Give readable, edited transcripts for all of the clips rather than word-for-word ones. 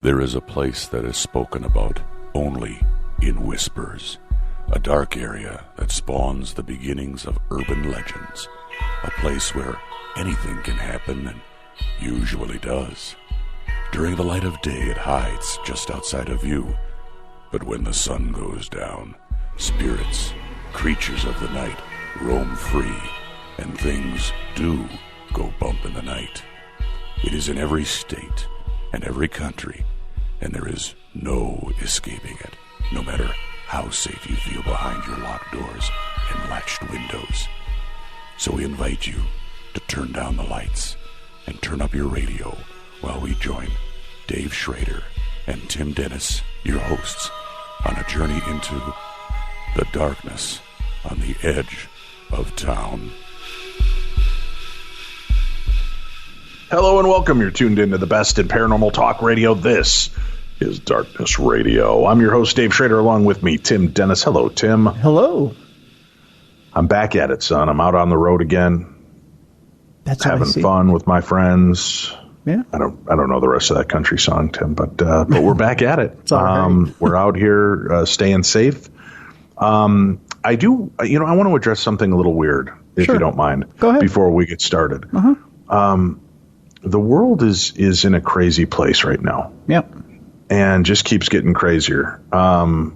There is a place that is spoken about only in whispers, a dark area that spawns the beginnings of urban legends, a place where anything can happen and usually does. During the light of day, it hides just outside of view, but when the sun goes down, spirits, creatures of the night, roam free, and things do go bump in the night. It is in every state and every country, and there is no escaping it, no matter how safe you feel behind your locked doors and latched windows. So we invite you to turn down the lights and turn up your radio while we join Dave Schrader and Tim Dennis, your hosts, on a journey into the darkness on the edge of town. Hello and welcome. You're tuned into the best in paranormal talk radio. This is Darkness Radio. I'm your host, Dave Schrader, along with me, Tim Dennis. Hello, Tim. Hello. I'm back at it, son. I'm out on the road again. That's having fun with my friends. Yeah. I don't know the rest of that country song, Tim, but we're back at it. It's all right. We're out here staying safe. I want to address something a little weird, if Sure. you don't mind. Go ahead. Before we get started. The world is in a crazy place right now. Yep. And just keeps getting crazier. And,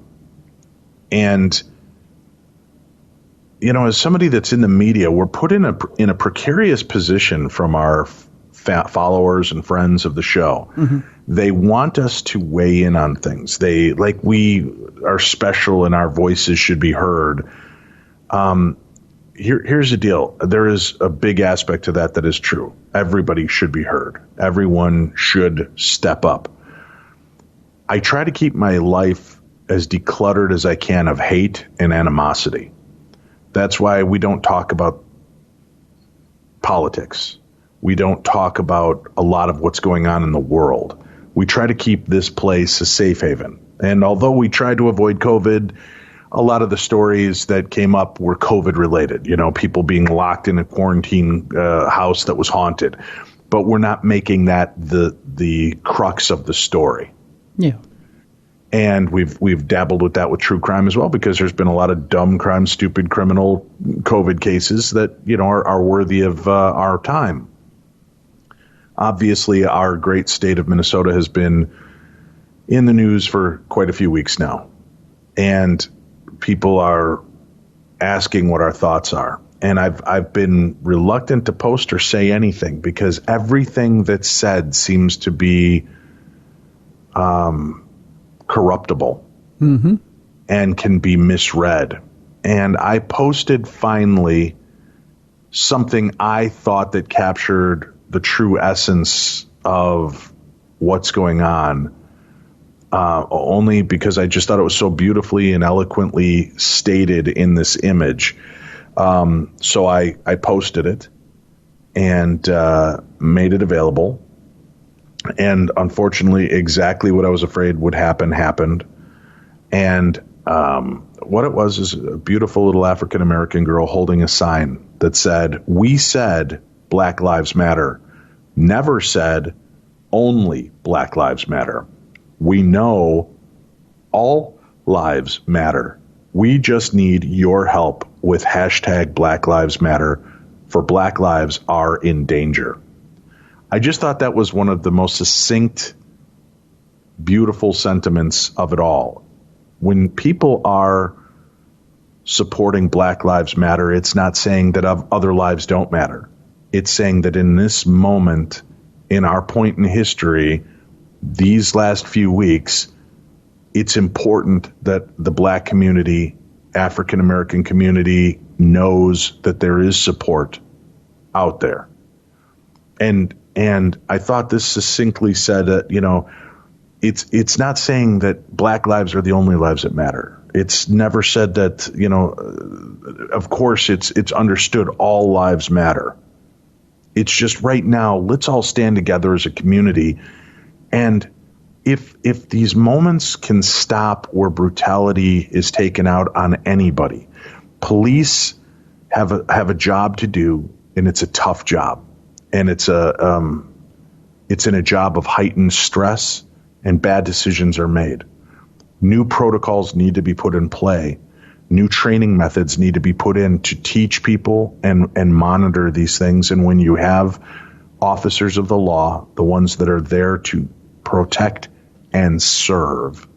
as somebody that's in the media, we're put in a precarious position from our followers and friends of the show. Mm-hmm. They want us to weigh in on things. We are special and our voices should be heard. Here's the deal. There is a big aspect to that is true. Everybody should be heard. Everyone should step up. I try to keep my life as decluttered as I can of hate and animosity. That's why we don't talk about politics. We don't talk about a lot of what's going on in the world. We try to keep this place a safe haven. And although we try to avoid COVID, a lot of the stories that came up were COVID related, people being locked in a quarantine house that was haunted. But we're not making that the crux of the story. Yeah. And we've dabbled with that with true crime as well, because there's been a lot of dumb crime, stupid criminal COVID cases that, are worthy of our time. Obviously, our great state of Minnesota has been in the news for quite a few weeks now. And people are asking what our thoughts are. And I've been reluctant to post or say anything because everything that's said seems to be corruptible and can be misread. And I posted finally something I thought that captured the true essence of what's going on. Only because I just thought it was so beautifully and eloquently stated in this image. So I posted it and made it available. And unfortunately, exactly what I was afraid would happen happened. And what it was is a beautiful little African-American girl holding a sign that said, "We said Black Lives Matter, never said only Black Lives Matter. We know all lives matter. We just need your help with hashtag Black Lives Matter, for Black lives are in danger." I just thought that was one of the most succinct, beautiful sentiments of it all. When people are supporting Black Lives Matter, it's not saying that other lives don't matter. It's saying that in this moment, in our point in history, these last few weeks, it's important that the Black community, African American community, knows that there is support out there. And I thought this succinctly said that, it's not saying that Black lives are the only lives that matter. It's never said that, of course it's understood all lives matter. It's just right now, let's all stand together as a community. And if these moments can stop where brutality is taken out on anybody, police have a job to do, and it's a tough job, and it's in a job of heightened stress and bad decisions are made. New protocols need to be put in play. New training methods need to be put in to teach people and monitor these things. And when you have officers of the law, the ones that are there to protect and serve,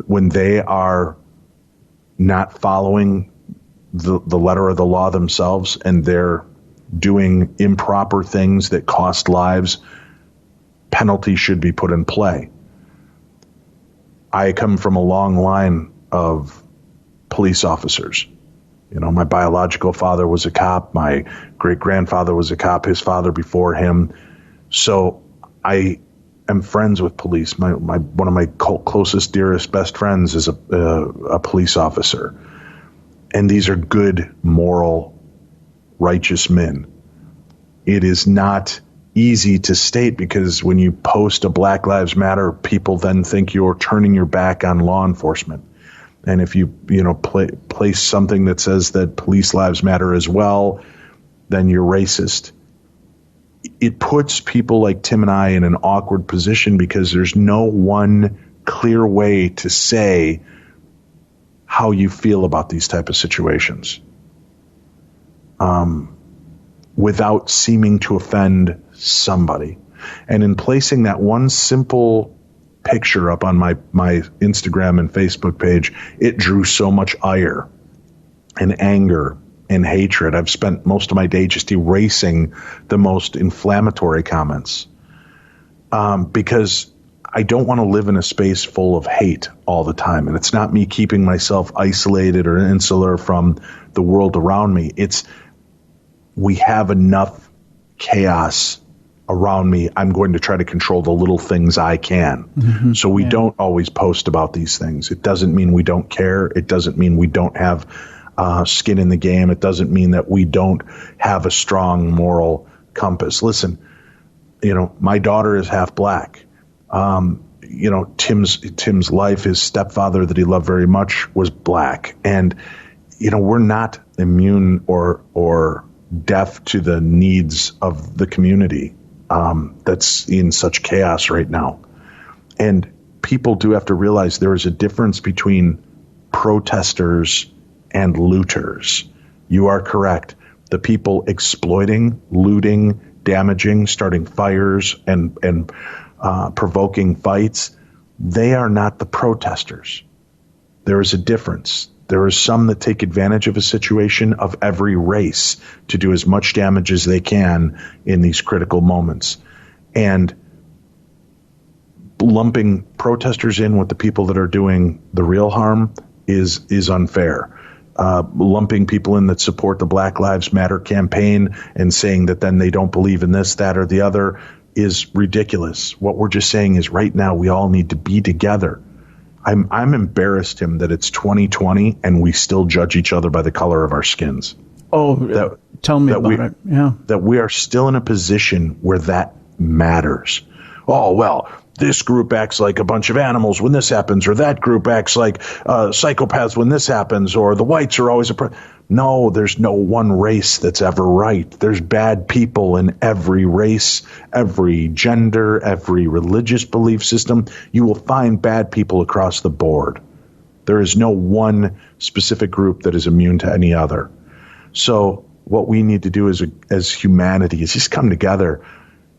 when they are not following the letter of the law themselves and they're doing improper things that cost lives, penalties should be put in play. I come from a long line of police officers. You know, my biological father was a cop. My great-grandfather was a cop, his father before him. So I am friends with police. One of my closest, dearest, best friends is a police officer. And these are good, moral, righteous men. It is not easy to state because when you post a Black Lives Matter, people then think you're turning your back on law enforcement. And if you place something that says that police lives matter as well, then you're racist. It puts people like Tim and I in an awkward position because there's no one clear way to say how you feel about these type of situations without seeming to offend somebody. And in placing that one simple picture up on my Instagram and Facebook page, it drew so much ire and anger and hatred. I've spent most of my day just erasing the most inflammatory comments because I don't want to live in a space full of hate all the time. And it's not me keeping myself isolated or insular from the world around me. It's we have enough chaos around me. I'm going to try to control the little things I can. Mm-hmm. So we don't always post about these things. It doesn't mean we don't care. It doesn't mean we don't have skin in the game. It doesn't mean that we don't have a strong moral compass. Listen, my daughter is half Black. Tim's life, his stepfather that he loved very much was Black. And, we're not immune or deaf to the needs of the community that's in such chaos right now. And people do have to realize there is a difference between protesters and looters. You are correct. The people exploiting, looting, damaging, starting fires, and provoking fights, they are not the protesters. There is a difference. There are some that take advantage of a situation of every race to do as much damage as they can in these critical moments. And lumping protesters in with the people that are doing the real harm is unfair. Lumping people in that support the Black Lives Matter campaign and saying that then they don't believe in this, that, or the other is ridiculous. What we're just saying is right now we all need to be together. I'm embarrassed, Tim, that it's 2020 and we still judge each other by the color of our skins. Oh, tell me about it. Yeah. That we are still in a position where that matters. Oh, well, this group acts like a bunch of animals when this happens, or that group acts like psychopaths when this happens, or the whites are always No, there's no one race that's ever right. There's bad people in every race, every gender, every religious belief system. You will find bad people across the board. There is no one specific group that is immune to any other. So what we need to do as humanity is just come together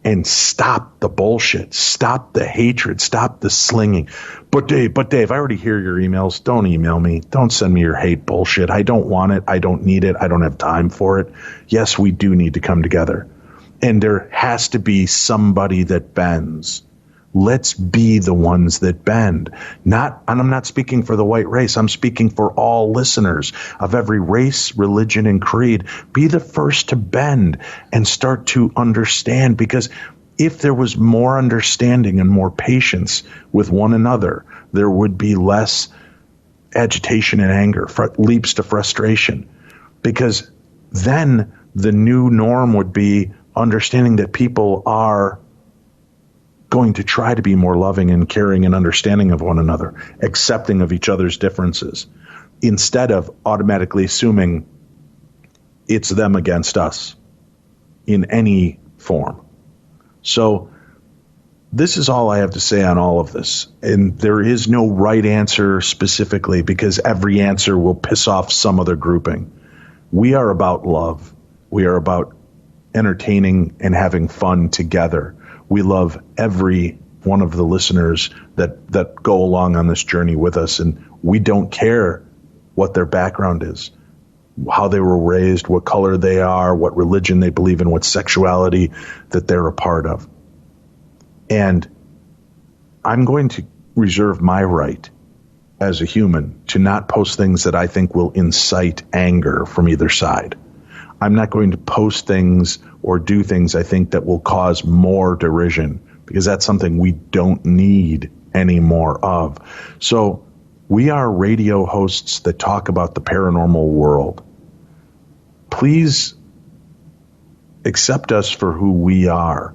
and stop the bullshit, stop the hatred, stop the slinging. But Dave, I already hear your emails. Don't email me. Don't send me your hate bullshit. I don't want it. I don't need it. I don't have time for it. Yes, we do need to come together. And there has to be somebody that bends. Let's be the ones that bend. And I'm not speaking for the white race. I'm speaking for all listeners of every race, religion, and creed. Be the first to bend and start to understand, because if there was more understanding and more patience with one another, there would be less agitation and anger, leaps to frustration, because then the new norm would be understanding that people are going to try to be more loving and caring and understanding of one another, accepting of each other's differences, instead of automatically assuming it's them against us in any form. So this is all I have to say on all of this. And there is no right answer specifically, because every answer will piss off some other grouping. We are about love. We are about entertaining and having fun together. We love every one of the listeners that go along on this journey with us. And we don't care what their background is, how they were raised, what color they are, what religion they believe in, what sexuality that they're a part of. And I'm going to reserve my right as a human to not post things that I think will incite anger from either side. I'm not going to post things or do things I think that will cause more derision, because that's something we don't need any more of. So we are radio hosts that talk about the paranormal world. Please accept us for who we are,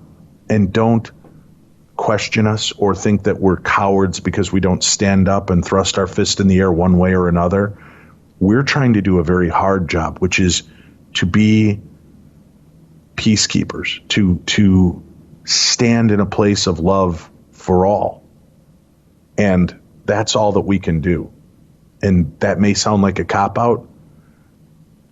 and don't question us or think that we're cowards because we don't stand up and thrust our fist in the air one way or another. We're trying to do a very hard job, which is to be peacekeepers, to stand in a place of love for all. And that's all that we can do. And that may sound like a cop-out,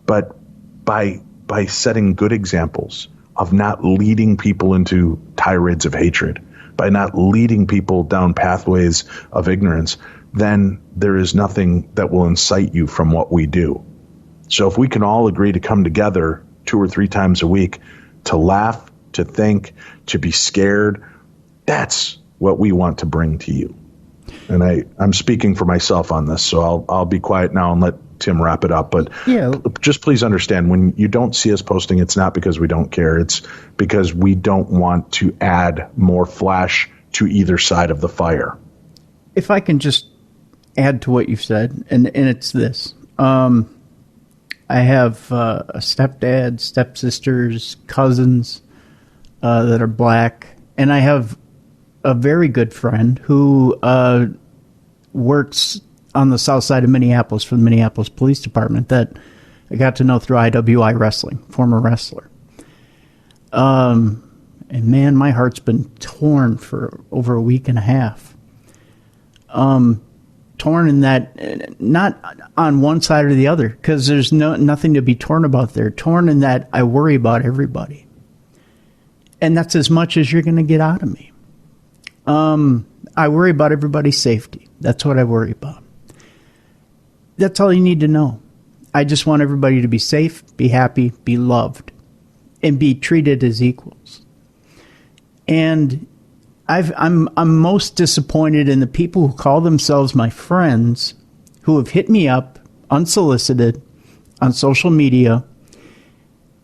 but by setting good examples of not leading people into tirades of hatred, by not leading people down pathways of ignorance, then there is nothing that will incite you from what we do. So if we can all agree to come together 2 or 3 times a week to laugh, to think, to be scared, that's what we want to bring to you. And I'm speaking for myself on this, so I'll be quiet now and let Tim wrap it up. But yeah, just please understand, when you don't see us posting, it's not because we don't care. It's because we don't want to add more flash to either side of the fire. If I can just add to what you've said, and it's this. I have a stepdad, stepsisters, cousins that are black, and I have a very good friend who works on the south side of Minneapolis for the Minneapolis Police Department that I got to know through IWI Wrestling, former wrestler. And man, my heart's been torn for over a week and a half. Torn in that, not on one side or the other, because there's nothing to be torn about there. Torn in that I worry about everybody. And that's as much as you're going to get out of me. I worry about everybody's safety. That's what I worry about. That's all you need to know. I just want everybody to be safe, be happy, be loved, and be treated as equals. And I'm most disappointed in the people who call themselves my friends, who have hit me up unsolicited on social media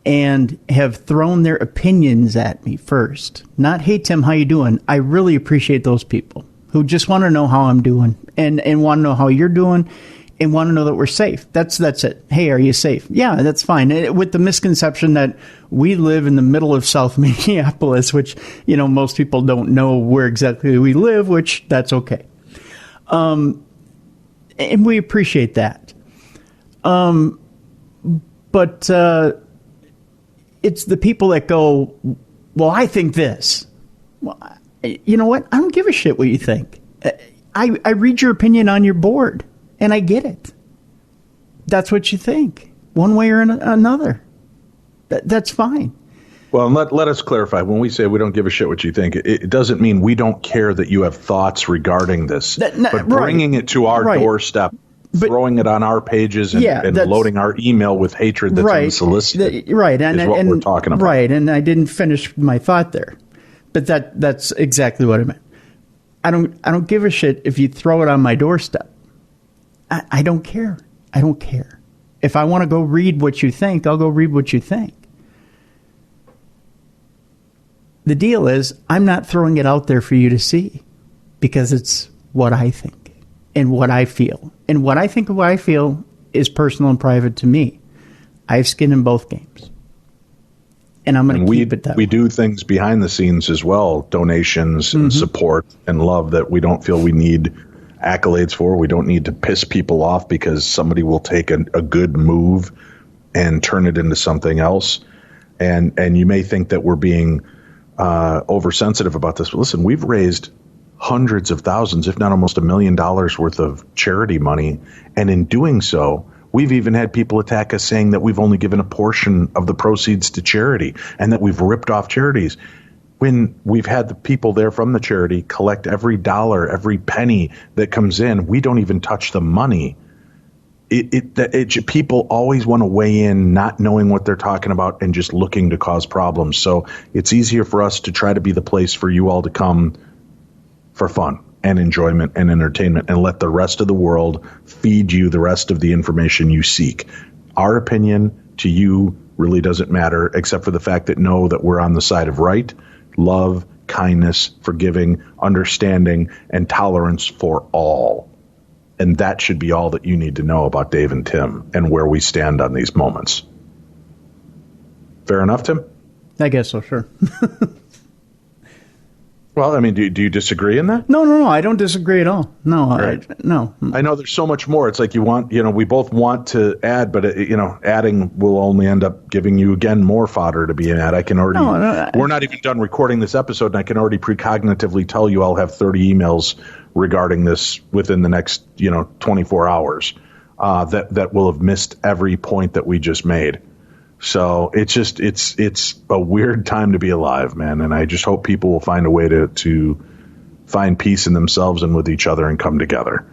and have thrown their opinions at me first. Not, hey, Tim, how you doing? I really appreciate those people who just want to know how I'm doing and want to know how you're doing and want to know that we're safe. That's it. Hey, are you safe? Yeah, that's fine. With the misconception that we live in the middle of South Minneapolis, which, most people don't know where exactly we live, which that's okay. And we appreciate that. But it's the people that go, well, I think this. Well, you know what? I don't give a shit what you think. I read your opinion on your board, and I get it. That's what you think, one way or another. That's fine. Well, and let us clarify. When we say we don't give a shit what you think, it doesn't mean we don't care that you have thoughts regarding this. But bringing it to our doorstep, throwing it on our pages and loading our email with hatred that's unsolicited is what we're talking about. Right, and I didn't finish my thought there. But that's exactly what I meant. I don't give a shit if you throw it on my doorstep. I don't care. I don't care. If I want to go read what you think, I'll go read what you think. The deal is, I'm not throwing it out there for you to see, because it's what I think and what I feel. And what I think and what I feel is personal and private to me. I have skin in both games. And I'm going to keep it that way. We do things behind the scenes as well, donations and support and love that we don't feel we need accolades for. We don't need to piss people off because somebody will take a good move and turn it into something else. And you may think that we're being oversensitive about this. But listen, we've raised hundreds of thousands, if not almost $1 million worth of charity money. And in doing so, we've even had people attack us saying that we've only given a portion of the proceeds to charity and that we've ripped off charities. When we've had the people there from the charity collect every dollar, every penny that comes in, we don't even touch the money. People always want to weigh in, not knowing what they're talking about and just looking to cause problems. So it's easier for us to try to be the place for you all to come for fun and enjoyment and entertainment, and let the rest of the world feed you the rest of the information you seek. Our opinion to you really doesn't matter, except for the fact that know that we're on the side of right, love, kindness, forgiving, understanding, and tolerance for all. And that should be all that you need to know about Dave and Tim and where we stand on these moments. Fair enough, Tim? I guess so, sure. Well, I mean, do you disagree in that? No, I don't disagree at all. No, Right. No. I know there's so much more. It's like we both want to add, but adding will only end up giving you again more fodder to be an ad. I can already. We're not even done recording this episode, and I can already precognitively tell you I'll have 30 emails regarding this within the next 24 hours that will have missed every point that we just made. So it's a weird time to be alive, man. And I just hope people will find a way to find peace in themselves and with each other and come together.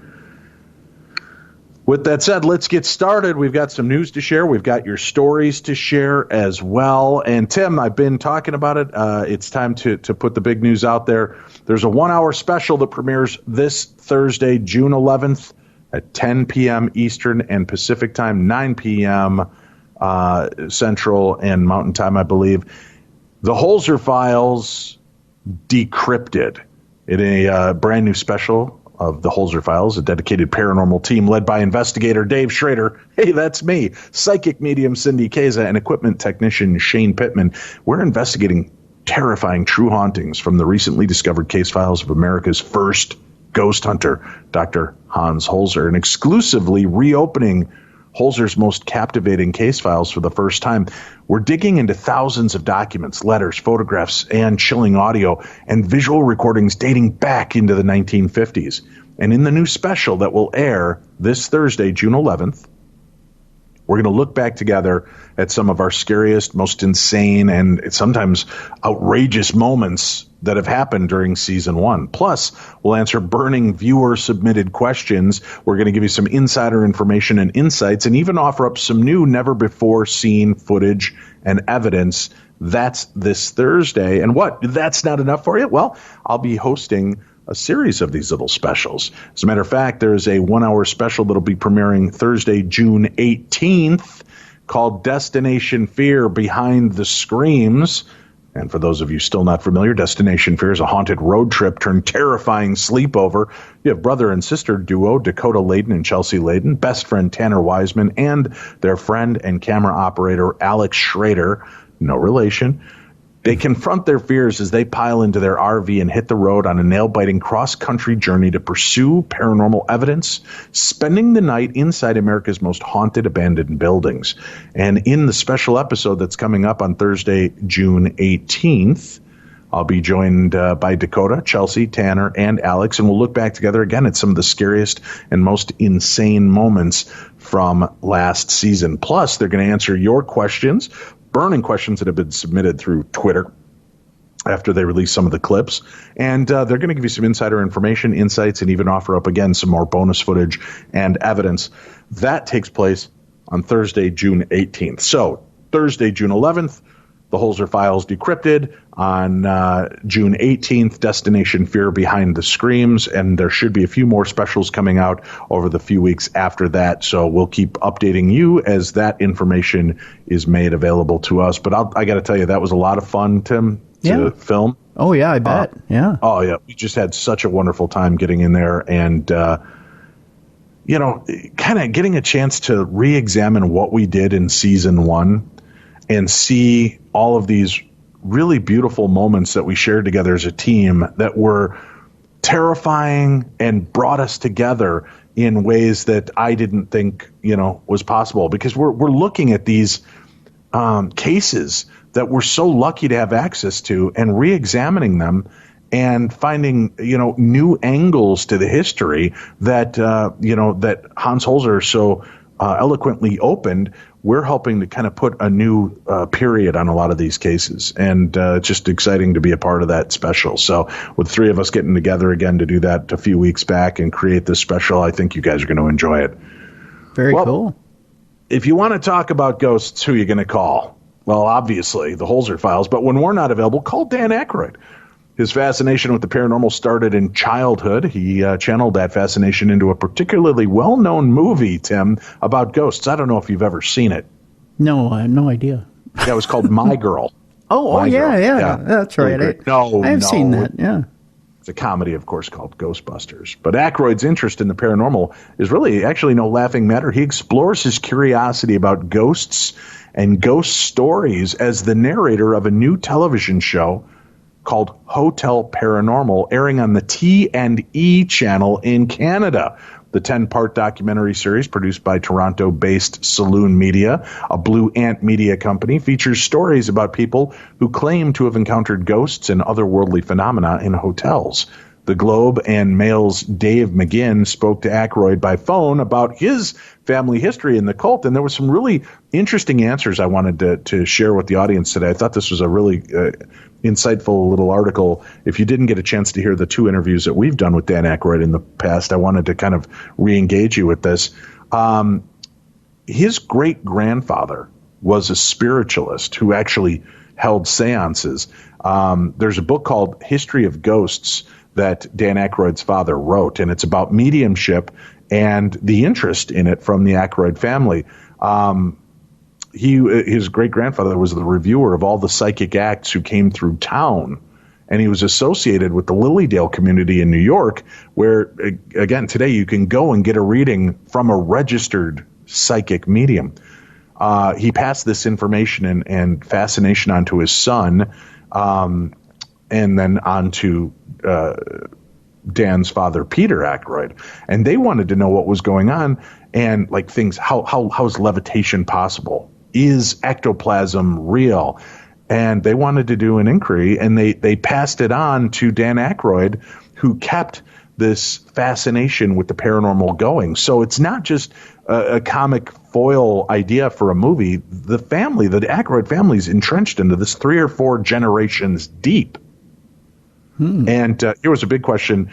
With that said, let's get started. We've got some news to share. We've got your stories to share as well. And Tim, I've been talking about it. It's time to put the big news out there. There's a 1-hour special that premieres this Thursday, June 11th at 10 p.m. Eastern and Pacific time, 9 p.m. Central and Mountain Time, I believe. The Holzer Files Decrypted, in a brand new special of the Holzer Files, a dedicated paranormal team led by investigator Dave Schrader. Hey, that's me. Psychic medium Cindy Keza and equipment technician Shane Pittman. We're investigating terrifying true hauntings from the recently discovered case files of America's first ghost hunter, Dr. Hans Holzer, and exclusively reopening Holzer's most captivating case files for the first time. We're digging into thousands of documents, letters, photographs, and chilling audio and visual recordings dating back into the 1950s. And in the new special that will air this Thursday, June 11th, we're going to look back together at some of our scariest, most insane, and sometimes outrageous moments that have happened during season 1. Plus, we'll answer burning viewer-submitted questions. We're going to give you some insider information and insights, and even offer up some new, never-before-seen footage and evidence. That's this Thursday. And what? That's not enough for you? Well, I'll be hosting a series of these little specials. As a matter of fact, there's a 1-hour special that'll be premiering Thursday, June 18th, called Destination Fear Behind the Screams. And for those of you still not familiar, Destination Fear is a haunted road trip turned terrifying sleepover. You have brother and sister duo Dakota Layden and Chelsea Layden, best friend Tanner Wiseman, and their friend and camera operator Alex Schrader, no relation. They confront their fears as they pile into their RV and hit the road on a nail-biting cross-country journey to pursue paranormal evidence, spending the night inside America's most haunted abandoned buildings. And in the special episode that's coming up on Thursday, June 18th, I'll be joined by Dakota, Chelsea, Tanner, and Alex, and we'll look back together again at some of the scariest and most insane moments from last season. Plus, they're going to answer your questions, burning questions that have been submitted through Twitter after they release some of the clips. And they're going to give you some insider information, insights, and even offer up, again, some more bonus footage and evidence. That takes place on Thursday, June 18th. So Thursday, June 11th, the Holzer Files Decrypted. On June 18th, Destination Fear Behind the Screams. And there should be a few more specials coming out over the few weeks after that. So we'll keep updating you as that information is made available to us. But I got to tell you, that was a lot of fun, Tim, to film. Oh, yeah, I bet. Yeah. Oh, yeah. We just had such a wonderful time getting in there and, kind of getting a chance to re-examine what we did in season 1 and see all of these really beautiful moments that we shared together as a team that were terrifying and brought us together in ways that I didn't think, was possible, because we're looking at these cases that we're so lucky to have access to, and re-examining them and finding, new angles to the history that, that Hans Holzer so eloquently opened. We're helping to kind of put a new period on a lot of these cases, and it's just exciting to be a part of that special. So with three of us getting together again to do that a few weeks back and create this special, I think you guys are going to enjoy it. Very cool. If you want to talk about ghosts, who are you going to call? Well, obviously the Holzer Files, but when we're not available, call Dan Aykroyd. His fascination with the paranormal started in childhood. He channeled that fascination into a particularly well-known movie, Tim, about ghosts. I don't know if you've ever seen it. No, I have no idea. Yeah, it was called My Girl. Yeah. That's right. I've seen that, yeah. It's a comedy, of course, called Ghostbusters. But Aykroyd's interest in the paranormal is really actually no laughing matter. He explores his curiosity about ghosts and ghost stories as the narrator of a new television show called Hotel Paranormal, airing on the T&E channel in Canada. The 10-part documentary series, produced by Toronto-based Saloon Media, a Blue Ant media company, features stories about people who claim to have encountered ghosts and otherworldly phenomena in hotels. The Globe and Mail's Dave McGinn spoke to Aykroyd by phone about his family history in the cult, and there were some really interesting answers I wanted to share with the audience today. I thought this was a really insightful little article. If you didn't get a chance to hear the two interviews that we've done with Dan Aykroyd in the past, I wanted to kind of re-engage you with this. His great-grandfather was a spiritualist who actually held seances. There's a book called History of Ghosts that Dan Aykroyd's father wrote, and it's about mediumship and the interest in it from the Aykroyd family. His great-grandfather was the reviewer of all the psychic acts who came through town, and he was associated with the Lilydale community in New York, where, again, today you can go and get a reading from a registered psychic medium. He passed this information and fascination on to his son, and then on to Dan's father, Peter Aykroyd, and they wanted to know what was going on and like things. How is levitation possible? Is ectoplasm real? And they wanted to do an inquiry, and they passed it on to Dan Aykroyd, who kept this fascination with the paranormal going. So it's not just a comic foil idea for a movie. The Aykroyd family is entrenched into this 3 or 4 generations deep. And here was a big question.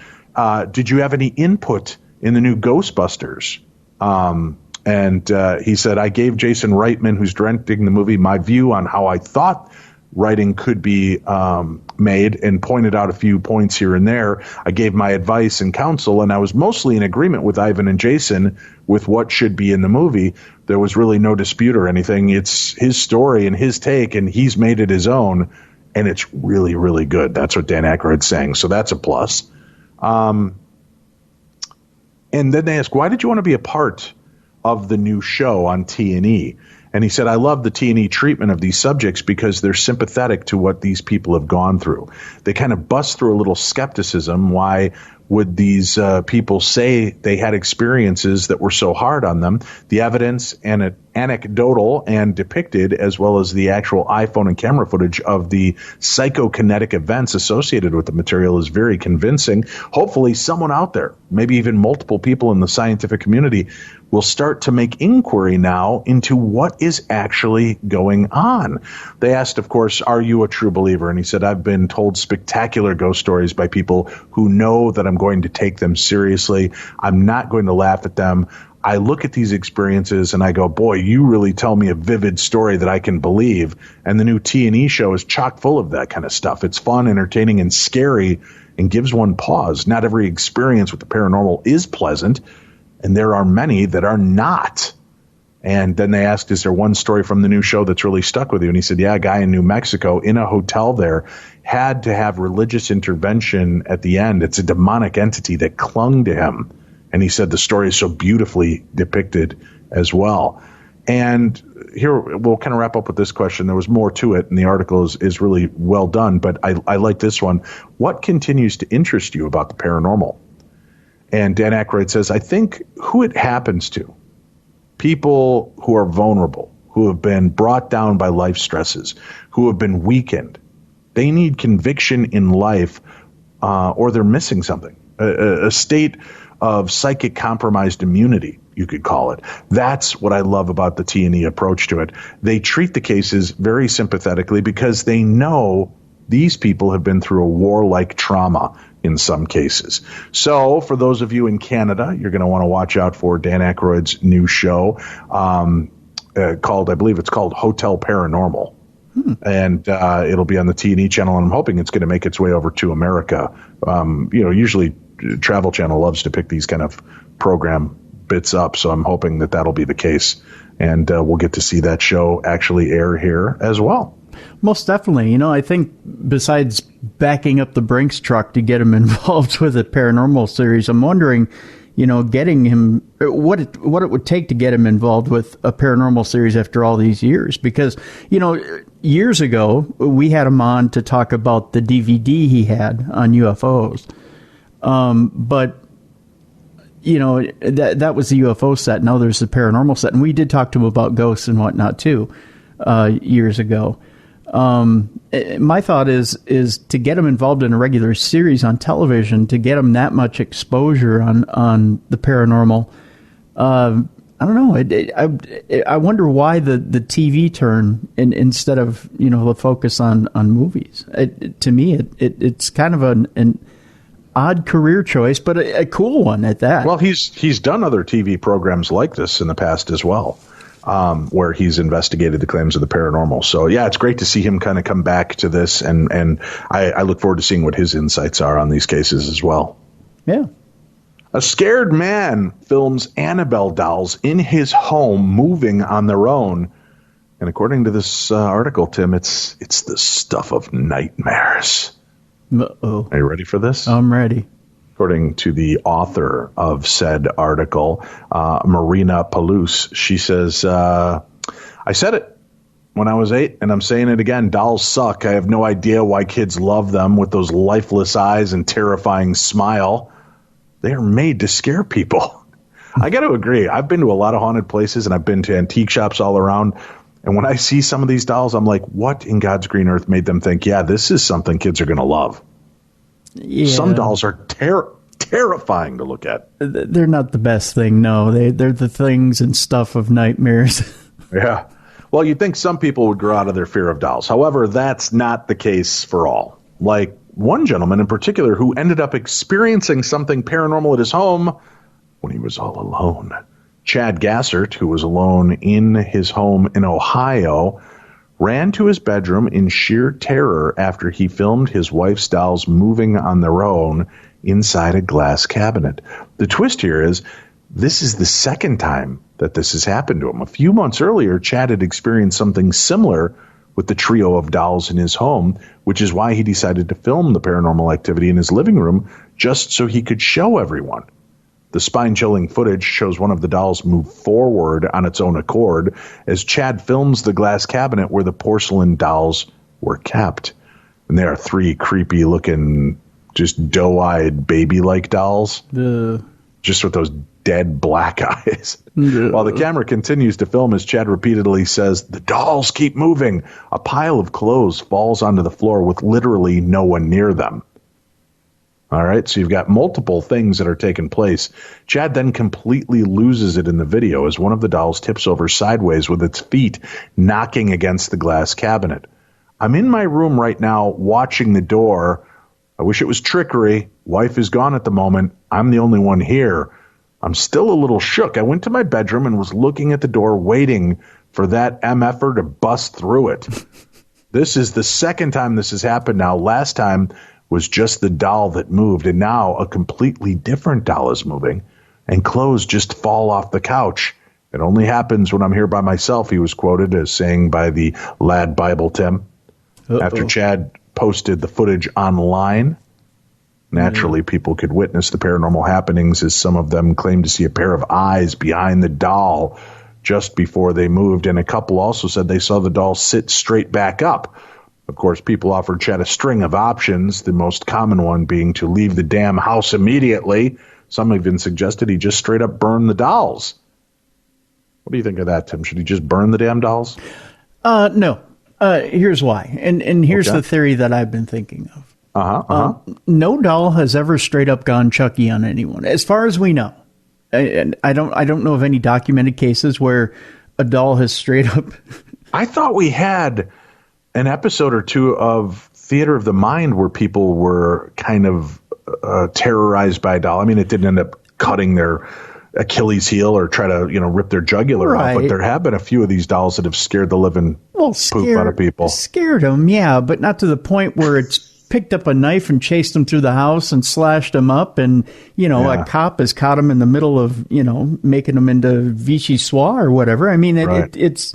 Did you have any input in the new Ghostbusters? And he said, I gave Jason Reitman, who's directing the movie, my view on how I thought writing could be made, and pointed out a few points here and there. I gave my advice and counsel, and I was mostly in agreement with Ivan and Jason with what should be in the movie. There was really no dispute or anything. It's his story and his take, and he's made it his own. And it's really, really good. That's what Dan Aykroyd's saying. So that's a plus. And then they asked, why did you want to be a part of the new show on T&E? And he said, I love the T&E treatment of these subjects because they're sympathetic to what these people have gone through. They kind of bust through a little skepticism. Why would these people say they had experiences that were so hard on them? The evidence and anecdotal and depicted, as well as the actual iPhone and camera footage of the psychokinetic events associated with the material, is very convincing. Hopefully someone out there, maybe even multiple people in the scientific community, will start to make inquiry now into what is actually going on. They asked, of course, are you a true believer? And he said, I've been told spectacular ghost stories by people who know that I'm going to take them seriously. I'm not going to laugh at them. I look at these experiences and I go, boy, you really tell me a vivid story that I can believe. And the new T&E show is chock full of that kind of stuff. It's fun, entertaining, and scary, and gives one pause. Not every experience with the paranormal is pleasant, and there are many that are not. And then they asked, is there one story from the new show that's really stuck with you? And he said, yeah, a guy in New Mexico in a hotel there had to have religious intervention at the end. It's a demonic entity that clung to him. And he said the story is so beautifully depicted as well. And here we'll kind of wrap up with this question. There was more to it, and the article is really well done, but I like this one. What continues to interest you about the paranormal? And Dan Aykroyd says, I think who it happens to. People who are vulnerable, who have been brought down by life stresses, who have been weakened. They need conviction in life, or they're missing something, a state of psychic compromised immunity, you could call it. That's what I love about the T&E approach to it. They treat the cases very sympathetically because they know these people have been through a war-like trauma in some cases. So for those of you in Canada, you're going to want to watch out for Dan Aykroyd's new show called, I believe it's called Hotel Paranormal. And it'll be on the T&E channel, and I'm hoping it's going to make its way over to America. Usually Travel Channel loves to pick these kind of program bits up, so I'm hoping that that'll be the case. And we'll get to see that show actually air here as well. Most definitely. I think besides backing up the Brinks truck to get him involved with a paranormal series, I'm wondering, getting him, what it would take to get him involved with a paranormal series after all these years. Because, years ago, we had him on to talk about the DVD he had on UFOs. But that was the UFO set. Now there's the paranormal set. And we did talk to him about ghosts and whatnot, too, years ago. My thought is to get him involved in a regular series on television, to get him that much exposure on the paranormal. I don't know. I wonder why the TV turn instead of the focus on movies. To me, it's kind of an odd career choice, but a cool one at that. Well, he's done other TV programs like this in the past as well. Where he's investigated the claims of the paranormal. So, yeah, it's great to see him kind of come back to this, and I look forward to seeing what his insights are on these cases as well. Yeah. A scared man films Annabelle dolls in his home moving on their own. And according to this article, Tim, it's the stuff of nightmares. Uh-oh. Are you ready for this? I'm ready. According to the author of said article, Marina Palouse, she says, I said it when I was 8, and I'm saying it again. Dolls suck. I have no idea why kids love them with those lifeless eyes and terrifying smile. They are made to scare people. I got to agree. I've been to a lot of haunted places, and I've been to antique shops all around. And when I see some of these dolls, I'm like, what in God's green earth made them think, yeah, this is something kids are going to love? Yeah. Some dolls are terrifying to look at. They're not the best thing, no. They're the things and stuff of nightmares. Yeah. Well, you'd think some people would grow out of their fear of dolls. However, that's not the case for all. Like one gentleman in particular who ended up experiencing something paranormal at his home when he was all alone. Chad Gassert, who was alone in his home in Ohio, ran to his bedroom in sheer terror after he filmed his wife's dolls moving on their own inside a glass cabinet. The twist here is this is the second time that this has happened to him. A few months earlier, Chad had experienced something similar with the trio of dolls in his home, which is why he decided to film the paranormal activity in his living room just so he could show everyone. The spine-chilling footage shows one of the dolls move forward on its own accord as Chad films the glass cabinet where the porcelain dolls were kept. And they are 3 creepy-looking, just doe-eyed, baby-like dolls. Just with those dead black eyes. While the camera continues to film as Chad repeatedly says, "The dolls keep moving," a pile of clothes falls onto the floor with literally no one near them. All right, so you've got multiple things that are taking place. Chad then completely loses it in the video as one of the dolls tips over sideways with its feet knocking against the glass cabinet. I'm in my room right now watching the door. I wish it was trickery. Wife is gone at the moment. I'm the only one here. I'm still a little shook. I went to my bedroom and was looking at the door waiting for that MFer to bust through it. This is the second time this has happened now. Last time was just the doll that moved, and now a completely different doll is moving, and clothes just fall off the couch. It only happens when I'm here by myself, he was quoted as saying by the Lad Bible, Tim. After Chad posted the footage online, naturally people could witness the paranormal happenings as some of them claimed to see a pair of eyes behind the doll just before they moved, and a couple also said they saw the doll sit straight back up. Of course, people offered Chad a string of options, the most common one being to leave the damn house immediately. Some even suggested he just straight up burn the dolls. What do you think of that, Tim? Should he just burn the damn dolls? No. Here's why. And here's the theory that I've been thinking of. No doll has ever straight up gone Chucky on anyone, as far as we know. And I don't know of any documented cases where a doll has straight up. I thought we had an episode or two of Theater of the Mind where people were kind of terrorized by a doll. I mean, it didn't end up cutting their Achilles heel or try to, rip their jugular out. But there have been a few of these dolls that have scared the living poop out of people. Scared them, yeah, but not to the point where it's picked up a knife and chased them through the house and slashed them up. And, a cop has caught them in the middle of, making them into Vichy Soir or whatever. I mean, it's,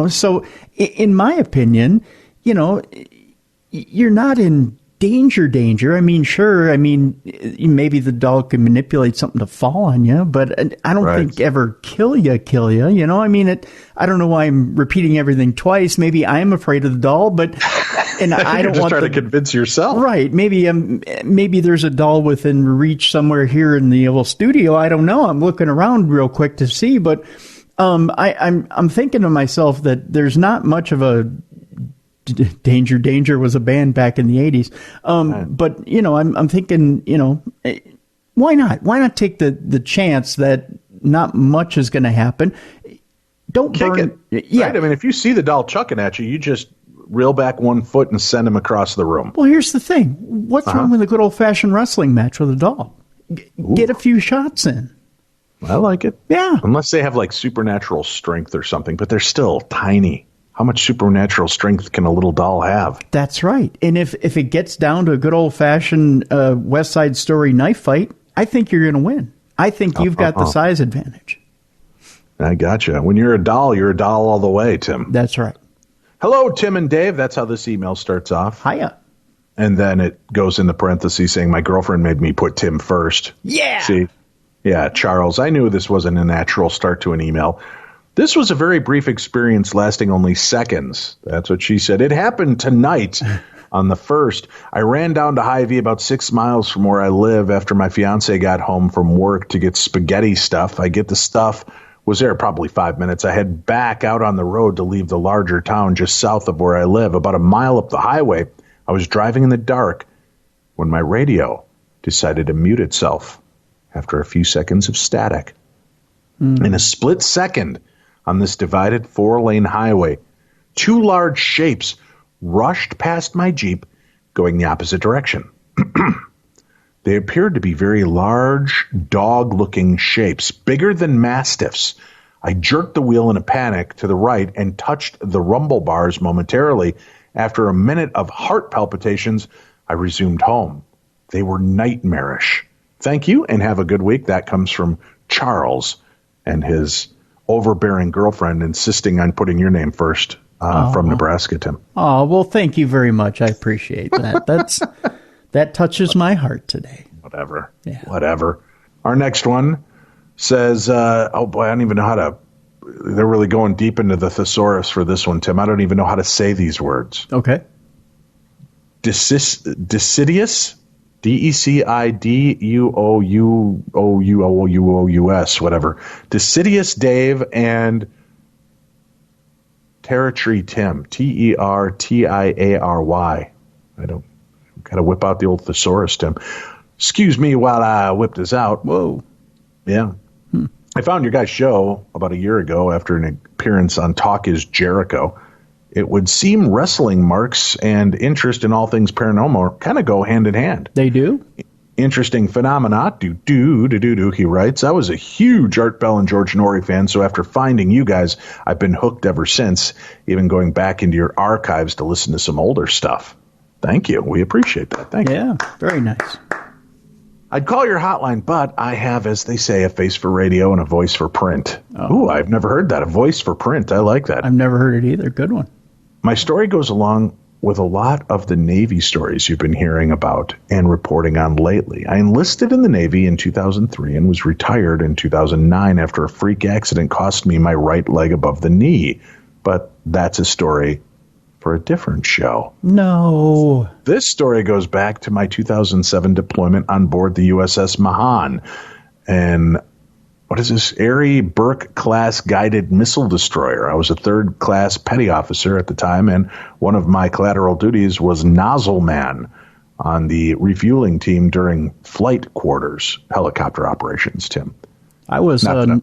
so in my opinion, you're not in danger. I mean, sure. I mean, maybe the doll can manipulate something to fall on you, but I don't think ever kill you. I mean, I don't know why I'm repeating everything twice. Maybe I'm afraid of the doll, but I don't just want try to convince yourself. Right. Maybe there's a doll within reach somewhere here in the little studio. I don't know. I'm looking around real quick to see, but I'm thinking to myself that there's not much of a Danger was a band back in the 80s. But, I'm thinking, why not? Why not take the chance that not much is going to happen? Don't kick burn it. Yeah. Right? I mean, if you see the doll chucking at you, you just reel back 1 foot and send him across the room. Well, here's the thing. What's wrong with a good old-fashioned wrestling match with a doll? Get a few shots in. I like it. Yeah. Unless they have like supernatural strength or something, but they're still tiny. How much supernatural strength can a little doll have? That's right. And if it gets down to a good old-fashioned West Side Story knife fight, I think you're going to win. I think you've got the size advantage. I gotcha. When you're a doll all the way, Tim. That's right. Hello, Tim and Dave. That's how this email starts off. Hiya. And then it goes into parentheses saying, my girlfriend made me put Tim first. Yeah. See? Yeah, Charles, I knew this wasn't a natural start to an email. This was a very brief experience lasting only seconds. That's what she said. It happened tonight on the 1st. I ran down to Hy-Vee about 6 miles from where I live after my fiance got home from work to get spaghetti stuff. I get the stuff, was there probably 5 minutes. I head back out on the road to leave the larger town just south of where I live. About a mile up the highway, I was driving in the dark when my radio decided to mute itself after a few seconds of static. In a split second, on this divided 4-lane highway, 2 large shapes rushed past my Jeep going the opposite direction. They appeared to be very large, dog-looking shapes, bigger than mastiffs. I jerked the wheel in a panic to the right and touched the rumble bars momentarily. After a minute of heart palpitations, I resumed home. They were nightmarish. Thank you and have a good week. That comes from Charles and his overbearing girlfriend insisting on putting your name first from Nebraska, Tim. Oh, well, thank you very much. I appreciate that. That touches my heart today. Whatever. Our next one says, oh boy, I don't even know how to, they're really going deep into the thesaurus for this one, Tim. I don't even know how to say these words. Okay. Decidious, Deciduous, whatever. Decidious Dave and Territory Tim, Tertiary. I don't, got to whip out the old thesaurus, Tim. Excuse me while I whip this out. Whoa. Yeah. I found your guys' show about a year ago after an appearance on Talk is Jericho. It would seem wrestling marks and interest in all things paranormal kind of go hand in hand. They do? Interesting phenomena. He writes, I was a huge Art Bell and George Norrie fan, so after finding you guys, I've been hooked ever since, even going back into your archives to listen to some older stuff. Thank you. We appreciate that. Thank you. Yeah, very nice. I'd call your hotline, but I have, as they say, a face for radio and a voice for print. Ooh, I've never heard that. A voice for print. I like that. I've never heard it either. Good one. My story goes along with a lot of the Navy stories you've been hearing about and reporting on lately. I enlisted in the Navy in 2003 and was retired in 2009 after a freak accident cost me my right leg above the knee. But that's a story for a different show. No. This story goes back to my 2007 deployment on board the USS Mahan. And what is this? Aerie Burke-class guided missile destroyer. I was a third-class petty officer at the time, and one of my collateral duties was nozzle man on the refueling team during flight quarters helicopter operations, Tim. I was nozzle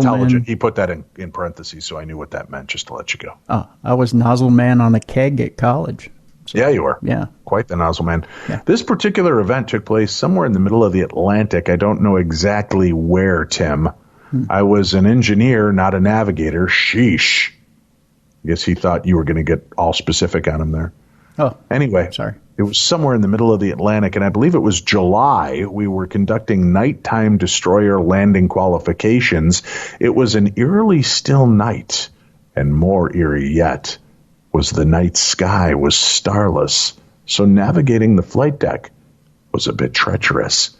man. He put that in parentheses, so I knew what that meant, just to let you go. Oh, I was nozzle man on a keg at college. So, yeah, you were. Yeah. Quite the nozzle man. Yeah. This particular event took place somewhere in the middle of the Atlantic. I don't know exactly where, Tim. I was an engineer, not a navigator. Sheesh. I guess he thought you were going to get all specific on him there. Oh. Anyway. Sorry. It was somewhere in the middle of the Atlantic, and I believe it was July. We were conducting nighttime destroyer landing qualifications. It was an eerily still night, and more eerie yet was the night sky was starless, so navigating the flight deck was a bit treacherous.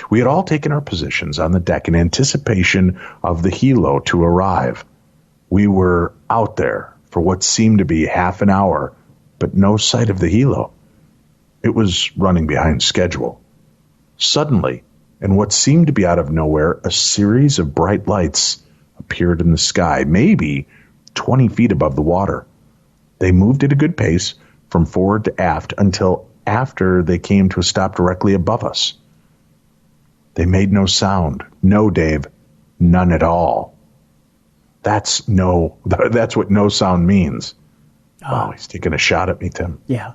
We had all taken our positions on the deck in anticipation of the helo to arrive. We were out there for what seemed to be half an hour, but no sight of the helo. It was running behind schedule. Suddenly, and what seemed to be out of nowhere, a series of bright lights appeared in the sky, maybe 20 feet above the water. They moved at a good pace from forward to aft until after they came to a stop directly above us. They made no sound. No, Dave, none at all. That's what no sound means. Wow, he's taking a shot at me, Tim. Yeah.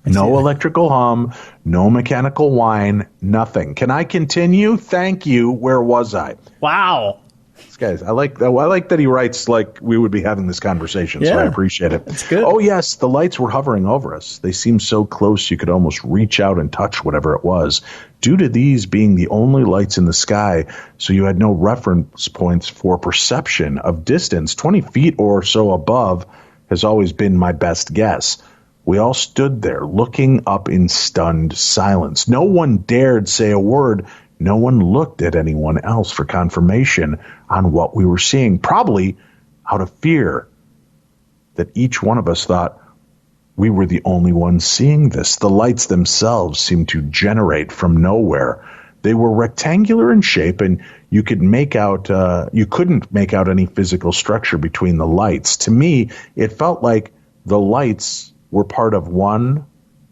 No electrical hum, no mechanical whine, nothing. Can I continue? Thank you. Where was I? Wow. This guy's, I like that he writes like we would be having this conversation, so I appreciate it. That's good. Oh, yes, the lights were hovering over us. They seemed so close you could almost reach out and touch whatever it was. Due to these being the only lights in the sky, so you had no reference points for perception of distance, 20 feet or so above has always been my best guess. We all stood there looking up in stunned silence. No one dared say a word. No one looked at anyone else for confirmation on what we were seeing, probably out of fear that each one of us thought we were the only ones seeing this. The lights themselves seemed to generate from nowhere. They were rectangular in shape, and you couldn't make out any physical structure between the lights. To me, it felt like the lights were part of one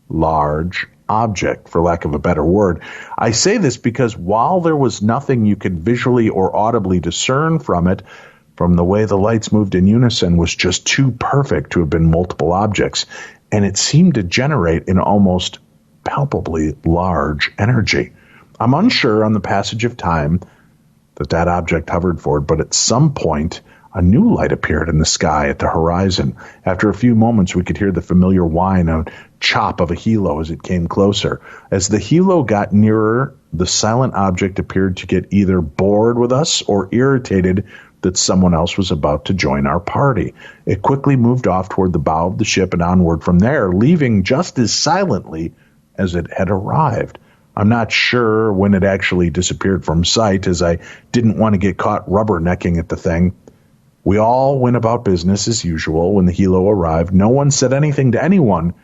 large object, for lack of a better word. I say this because while there was nothing you could visually or audibly discern from it, from the way the lights moved in unison was just too perfect to have been multiple objects, and it seemed to generate an almost palpably large energy. I'm unsure on the passage of time that object hovered for, but at some point a new light appeared in the sky at the horizon. After a few moments, we could hear the familiar whine and chop of a helo as it came closer. As the helo got nearer, the silent object appeared to get either bored with us or irritated that someone else was about to join our party. It quickly moved off toward the bow of the ship and onward from there, leaving just as silently as it had arrived. I'm not sure when it actually disappeared from sight, as I didn't want to get caught rubbernecking at the thing. We all went about business as usual when the helo arrived. No one said anything to anyone,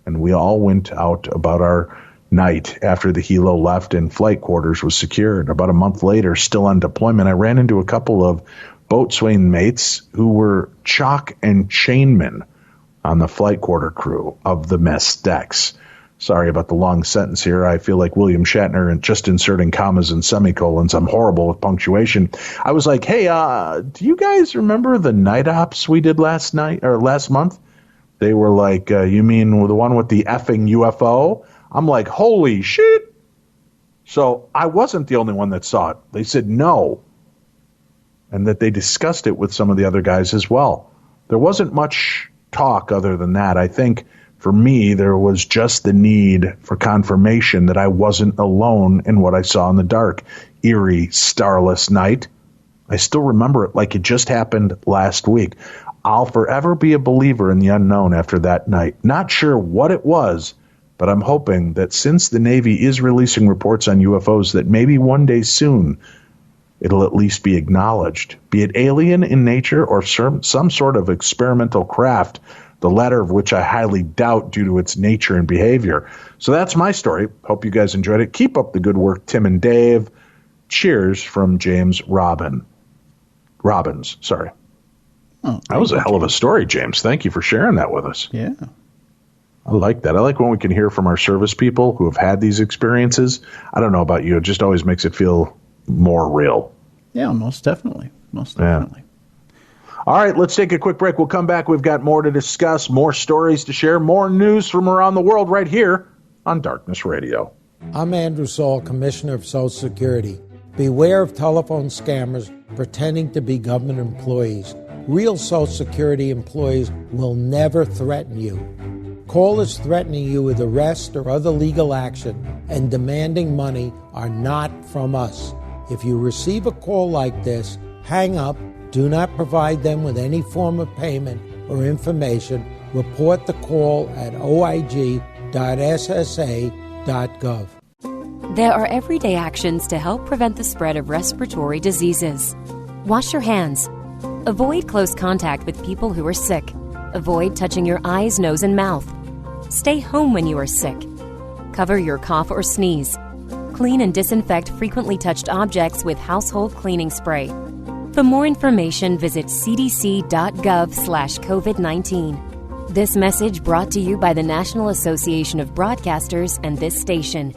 and we all went out about our night after the helo left and flight quarters was secured. About a month later, still on deployment, I ran into a couple of boatswain mates who were chalk and chainmen on the flight quarter crew of the mess decks. Sorry about the long sentence here. I feel like William Shatner and just inserting commas and semicolons. I'm horrible with punctuation. I was like, hey, do you guys remember the night ops we did last month? They were like, you mean the one with the effing UFO? I'm like, holy shit. So I wasn't the only one that saw it. They said no. And that they discussed it with some of the other guys as well. There wasn't much talk other than that. I think for me, there was just the need for confirmation that I wasn't alone in what I saw in the dark. Eerie, starless night. I still remember it like it just happened last week. I'll forever be a believer in the unknown after that night. Not sure what it was, but I'm hoping that since the Navy is releasing reports on UFOs, that maybe one day soon it'll at least be acknowledged, be it alien in nature or some sort of experimental craft, the latter of which I highly doubt due to its nature and behavior. So that's my story. Hope you guys enjoyed it. Keep up the good work, Tim and Dave. Cheers from James Robbins. Sorry. Oh, that was a hell of a story, James. Thank you for sharing that with us. Yeah. I like that. I like when we can hear from our service people who have had these experiences. I don't know about you. It just always makes it feel more real. Yeah, most definitely. Most definitely. Yeah. All right, let's take a quick break. We'll come back. We've got more to discuss, more stories to share, more news from around the world right here on Darkness Radio. I'm Andrew Saul, Commissioner of Social Security. Beware of telephone scammers pretending to be government employees. Real Social Security employees will never threaten you. Callers threatening you with arrest or other legal action and demanding money are not from us. If you receive a call like this, hang up, do not provide them with any form of payment or information. Report the call at oig.ssa.gov. There are everyday actions to help prevent the spread of respiratory diseases. Wash your hands. Avoid close contact with people who are sick. Avoid touching your eyes, nose, and mouth. Stay home when you are sick. Cover your cough or sneeze. Clean and disinfect frequently touched objects with household cleaning spray. For more information, visit cdc.gov/COVID-19. This message brought to you by the National Association of Broadcasters and this station.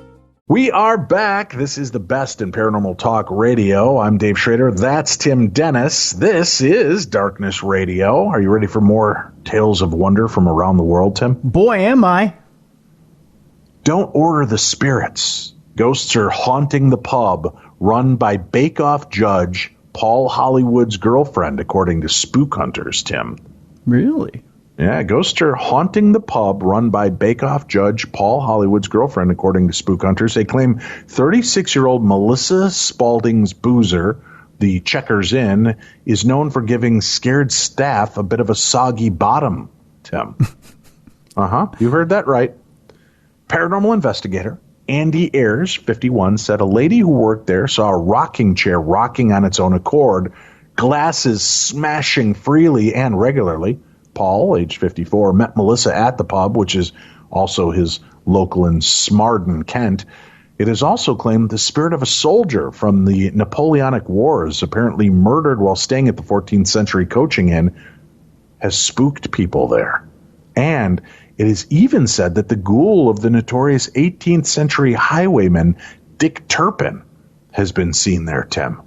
We are back. This is the best in paranormal talk radio. I'm Dave Schrader. That's Tim Dennis. This is Darkness Radio. Are you ready for more tales of wonder from around the world, Tim? Boy, am I. Don't order the spirits. Ghosts are haunting the pub run by bake-off judge Paul Hollywood's girlfriend, according to spook hunters, Tim. Really? Yeah, ghosts are haunting the pub run by bake-off judge Paul Hollywood's girlfriend, according to spook hunters. They claim 36-year-old Melissa Spalding's boozer, the Checkers Inn, is known for giving scared staff a bit of a soggy bottom, Tim. You heard that right. Paranormal investigator Andy Ayers, 51, said a lady who worked there saw a rocking chair rocking on its own accord, glasses smashing freely and regularly. Paul, age 54, met Melissa at the pub, which is also his local in Smarden, Kent. It is also claimed the spirit of a soldier from the Napoleonic Wars, apparently murdered while staying at the 14th century coaching inn, has spooked people there. And it is even said that the ghoul of the notorious 18th century highwayman Dick Turpin has been seen there, Tim.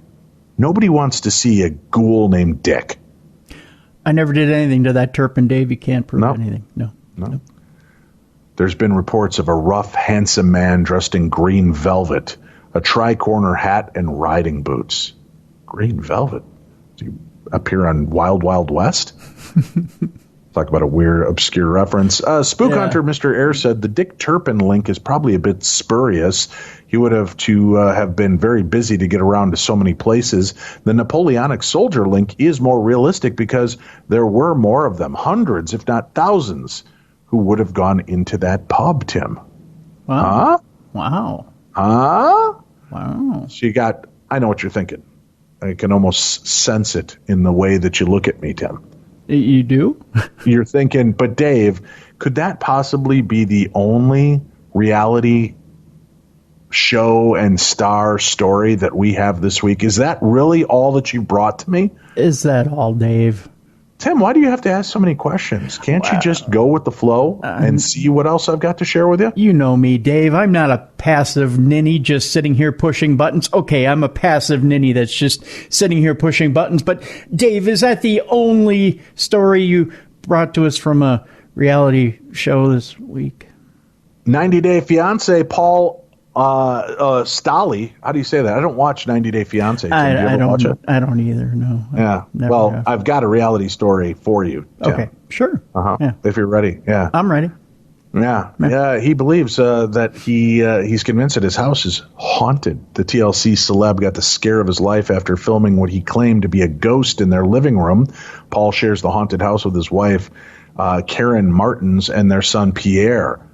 Nobody wants to see a ghoul named Dick. I never did anything to that Turpin, Dave. You can't prove anything. No. There's been reports of a rough, handsome man dressed in green velvet, a tri-corner hat, and riding boots. Green velvet? Do you appear on Wild Wild West? Talk about a weird, obscure reference. Spook hunter Mr. Ayre said the Dick Turpin link is probably a bit spurious. He would have to have been very busy to get around to so many places. The Napoleonic soldier link is more realistic because there were more of them, hundreds, if not thousands, who would have gone into that pub, Tim. Wow. Huh? Wow. Huh? Wow. So I know what you're thinking. I can almost sense it in the way that you look at me, Tim. You do? You're thinking, but Dave, could that possibly be the only reality show and star story that we have this week? Is that really all that you brought to me? Is that all, Dave? Tim, why do you have to ask so many questions? Can't you just go with the flow and see what else I've got to share with you? You know me, Dave. I'm not a passive ninny just sitting here pushing buttons. Okay, I'm a passive ninny that's just sitting here pushing buttons. But, Dave, is that the only story you brought to us from a reality show this week? 90 Day Fiancé, Paul Stolly. How do you say that? I don't watch 90 Day Fiancé. Tim. I don't watch it. I don't either, no. Yeah. Well, have. I've got a reality story for you, Tim. Okay, sure. Yeah. If you're ready. Yeah. I'm ready. Yeah. He believes that he's convinced that his house is haunted. The TLC celeb got the scare of his life after filming what he claimed to be a ghost in their living room. Paul shares the haunted house with his wife, Karen Martins, and their son, Pierre.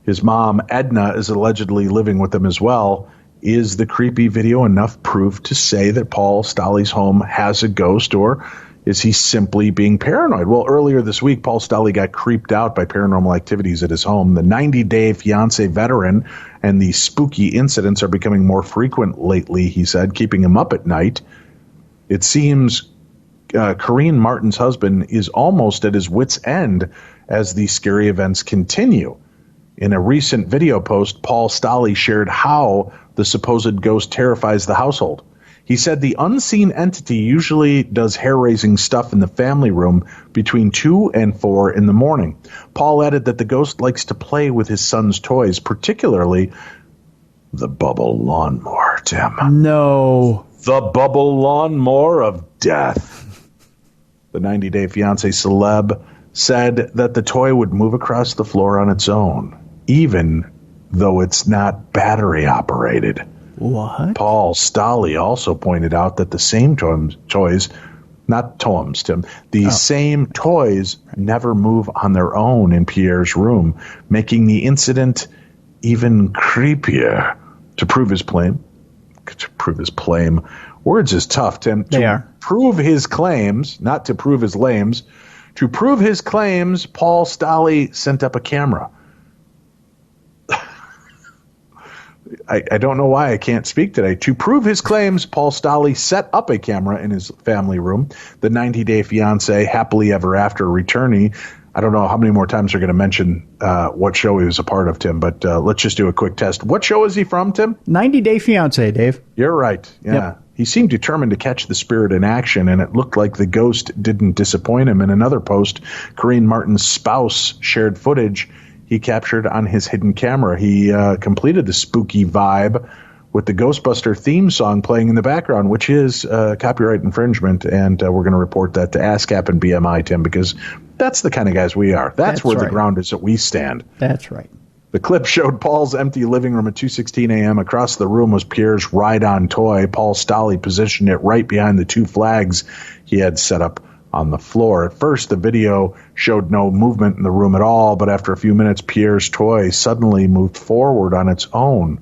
His mom, Edna, is allegedly living with them as well. Is the creepy video enough proof to say that Paul Stolly's home has a ghost, or Is he simply being paranoid? Well, earlier this week, Paul Stolle got creeped out by paranormal activities at his home. The 90-day fiance veteran and the spooky incidents are becoming more frequent lately, he said, keeping him up at night. It seems Corrine Martin's husband is almost at his wit's end as these scary events continue. In a recent video post, Paul Stolle shared how the supposed ghost terrifies the household. He said the unseen entity usually does hair-raising stuff in the family room between 2 and 4 in the morning. Paul added that the ghost likes to play with his son's toys, particularly the bubble lawnmower, Tim. No. The bubble lawnmower of death. The 90-day fiancé celeb said that the toy would move across the floor on its own, even though it's not battery-operated. What? Paul Stolle also pointed out that the same toys, not tomes, Tim, same toys never move on their own in Pierre's room, making the incident even creepier. To prove his claim, words is tough, Tim. They are. Prove his claims, not to prove his lames. To prove his claims, Paul Stolle sent up a camera. I don't know why I can't speak today. To prove his claims, Paul Stolle set up a camera in his family room. The 90-day fiancé, happily ever after returnee. I don't know how many more times they're going to mention what show he was a part of, Tim, but let's just do a quick test. What show is he from, Tim? 90-day fiancé, Dave. You're right. Yeah. Yep. He seemed determined to catch the spirit in action, and it looked like the ghost didn't disappoint him. In another post, Corrine Martin's spouse shared footage he captured on his hidden camera. He completed the spooky vibe with the Ghostbuster theme song playing in the background, which is copyright infringement, and we're going to report that to ASCAP and BMI, Tim, because that's the kind of guys we are. That's where right. the ground is that we stand. That's right. The clip showed Paul's empty living room at 2:16 a.m. Across the room was Pierre's ride-on toy. Paul Stolle positioned it right behind the 2 flags he had set up on the floor. At first, the video showed no movement in the room at all, but after a few minutes, Pierre's toy suddenly moved forward on its own,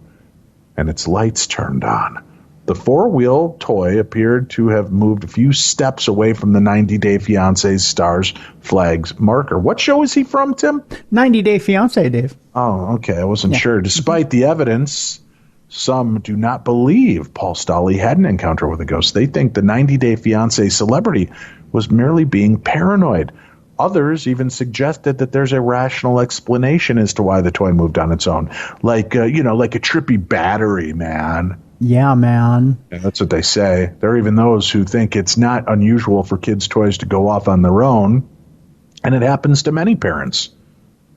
and its lights turned on. The 4-wheel toy appeared to have moved a few steps away from the 90-day fiancé's stars flags marker. What show is he from, Tim? 90-day fiancé, Dave. Oh, okay. I wasn't sure. Despite the evidence, some do not believe Paul Stolle had an encounter with a ghost. They think the 90-day fiancé celebrity was merely being paranoid. Others even suggested that there's a rational explanation as to why the toy moved on its own. Like a trippy battery, man. Yeah, man. And that's what they say. There are even those who think it's not unusual for kids' toys to go off on their own. And it happens to many parents.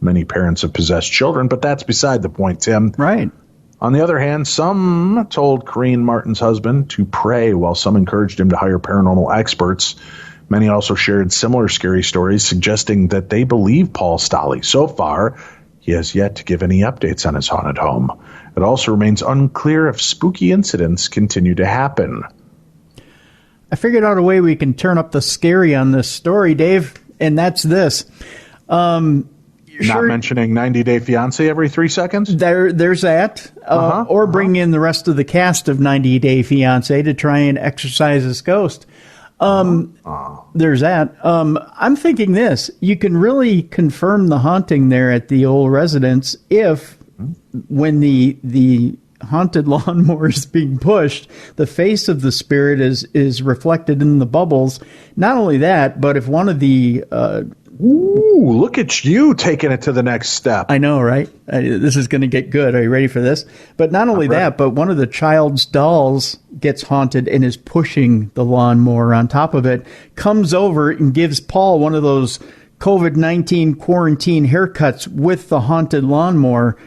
Many parents of possessed children, but that's beside the point, Tim. Right. On the other hand, some told Corrine Martin's husband to pray, while some encouraged him to hire paranormal experts. Many also shared similar scary stories, suggesting that they believe Paul Stolle. So far, he has yet to give any updates on his haunted home. It also remains unclear if spooky incidents continue to happen. I figured out a way we can turn up the scary on this story, Dave, and that's this. Not mentioning 90-Day Fiancé every 3 seconds? There's that. Or bring in the rest of the cast of 90 Day Fiancé to try and exorcise this ghost. There's that. I'm thinking this. You can really confirm the haunting there at the old residence if, when the haunted lawnmower is being pushed, the face of the spirit is reflected in the bubbles. Not only that, but if one of the... Ooh, look at you taking it to the next step. I know, right? This is going to get good. Are you ready for this? But not only that, but one of the child's dolls gets haunted and is pushing the lawnmower on top of it, comes over and gives Paul one of those COVID-19 quarantine haircuts with the haunted lawnmower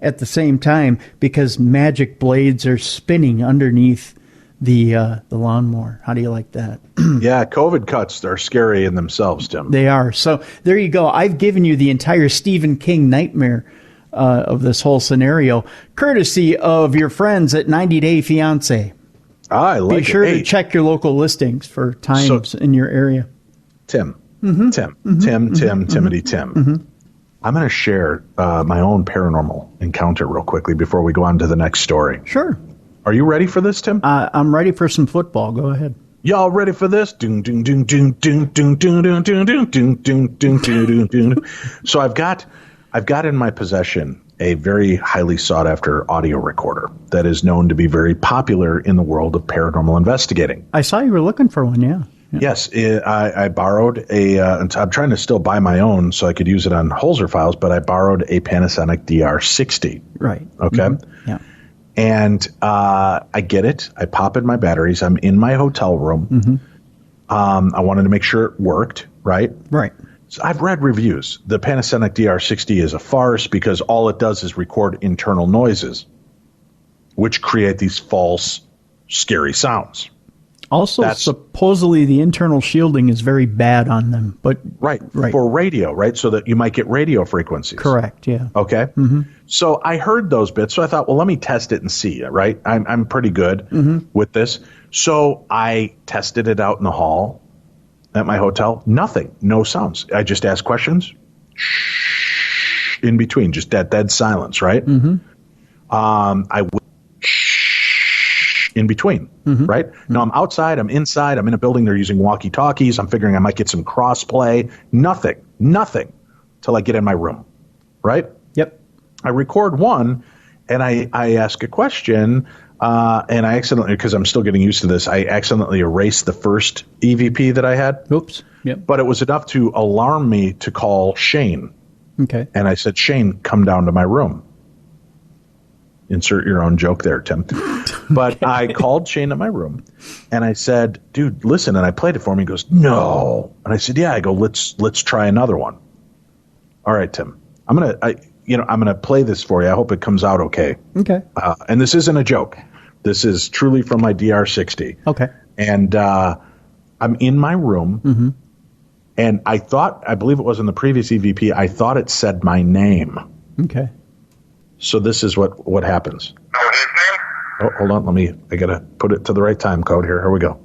at the same time, because magic blades are spinning underneath the lawnmower. How do you like that? Yeah, COVID cuts are scary in themselves, Tim. They are. So there you go. I've given you the entire Stephen King nightmare of this whole scenario, courtesy of your friends at 90 Day Fiancé. I like it. Be sure to check your local listings for times in your area. Tim. Timothy Tim. I'm going to share my own paranormal encounter real quickly before we go on to the next story. Sure. Are you ready for this, Tim? I'm ready for some football. Go ahead. Y'all ready for this? Doom, doom, doom, doom, doom, doom, doom, doom, doom, doom, doom, doom, doom, doom, doom. So I've got in my possession a very highly sought after audio recorder that is known to be very popular in the world of paranormal investigating. I saw you were looking for one, yeah. Yes, I borrowed I'm trying to still buy my own so I could use it on Holzer Files, but I borrowed a Panasonic DR60. Right. Okay. Mm-hmm. Yeah. And I get it. I pop in my batteries. I'm in my hotel room. Mm-hmm. I wanted to make sure it worked, right? Right. So I've read reviews. The Panasonic DR60 is a farce because all it does is record internal noises, which create these false, scary sounds. Also, supposedly the internal shielding is very bad on them, but right for radio, right? So that you might get radio frequencies. Correct. Yeah. Okay. Mm-hmm. So I heard those bits, so I thought, well, let me test it and see. Right, I'm pretty good with this. So I tested it out in the hall at my hotel. Nothing, no sounds. I just asked questions. Shh, in between, just dead silence. Right. Mm-hmm. In between, right? Now I'm outside, I'm inside, I'm in a building, they're using walkie-talkies, I'm figuring I might get some cross-play. Nothing till I get in my room, right? Yep. I record one, and I ask a question, and I accidentally, because I'm still getting used to this, I accidentally erased the first EVP that I had. Oops. Yep. But it was enough to alarm me to call Shane. Okay. And I said, Shane, come down to my room. Insert your own joke there, Tim. But I called Shane at my room and I said, dude, listen. And I played it for him. He goes, no. And I said, yeah. I go, let's try another one. All right, Tim, I'm going to play this for you. I hope it comes out okay. Okay. And this isn't a joke. This is truly from my DR60. Okay. And I'm in my room and I believe it was in the previous EVP, I thought it said my name. Okay. So this is what happens. Oh, his name? Oh, hold on. I got to put it to the right time code here. Here we go.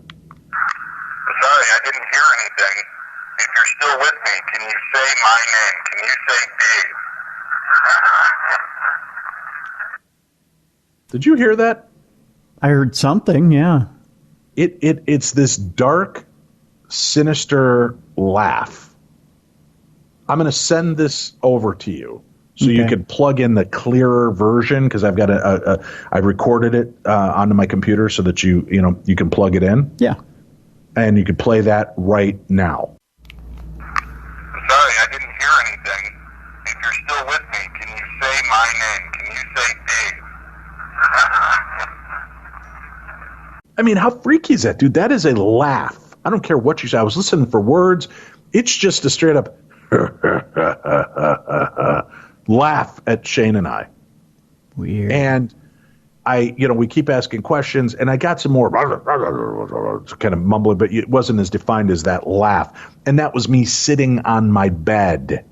Sorry, I didn't hear anything. If you're still with me, can you say my name? Can you say Dave? Did you hear that? I heard something, yeah. It's this dark, sinister laugh. I'm going to send this over to you. So you could plug in the clearer version because I've got I recorded it onto my computer so that you can plug it in. Yeah. And you could play that right now. Sorry, I didn't hear anything. If you're still with me, can you say my name? Can you say Dave? I mean, how freaky is that, dude? That is a laugh. I don't care what you say. I was listening for words. It's just a straight up laugh at Shane and I. Weird. And we keep asking questions, and I got some more kind of mumbling, but it wasn't as defined as that laugh. And that was me sitting on my bed.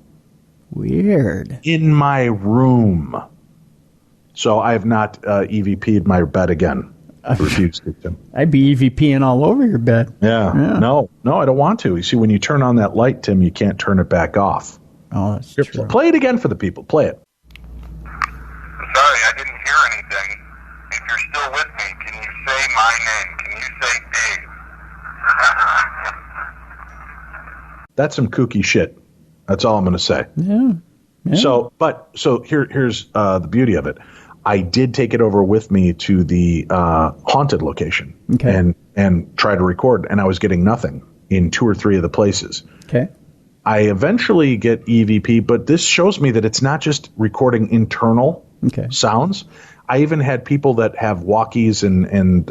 Weird. In my room. So I have not EVP'd my bed again. I refuse to. I'd be EVPing all over your bed. Yeah. No, I don't want to. You see, when you turn on that light, Tim, you can't turn it back off. Oh, that's true. Play it again for the people. Play it. Sorry, I didn't hear anything. If you're still with me, can you say my name? Can you say Dave? That's some kooky shit. That's all I'm going to say. Yeah. So here's the beauty of it. I did take it over with me to the haunted location and try to record, and I was getting nothing in 2 or 3 of the places. Okay. I eventually get EVP, but this shows me that it's not just recording internal sounds. I even had people that have walkies and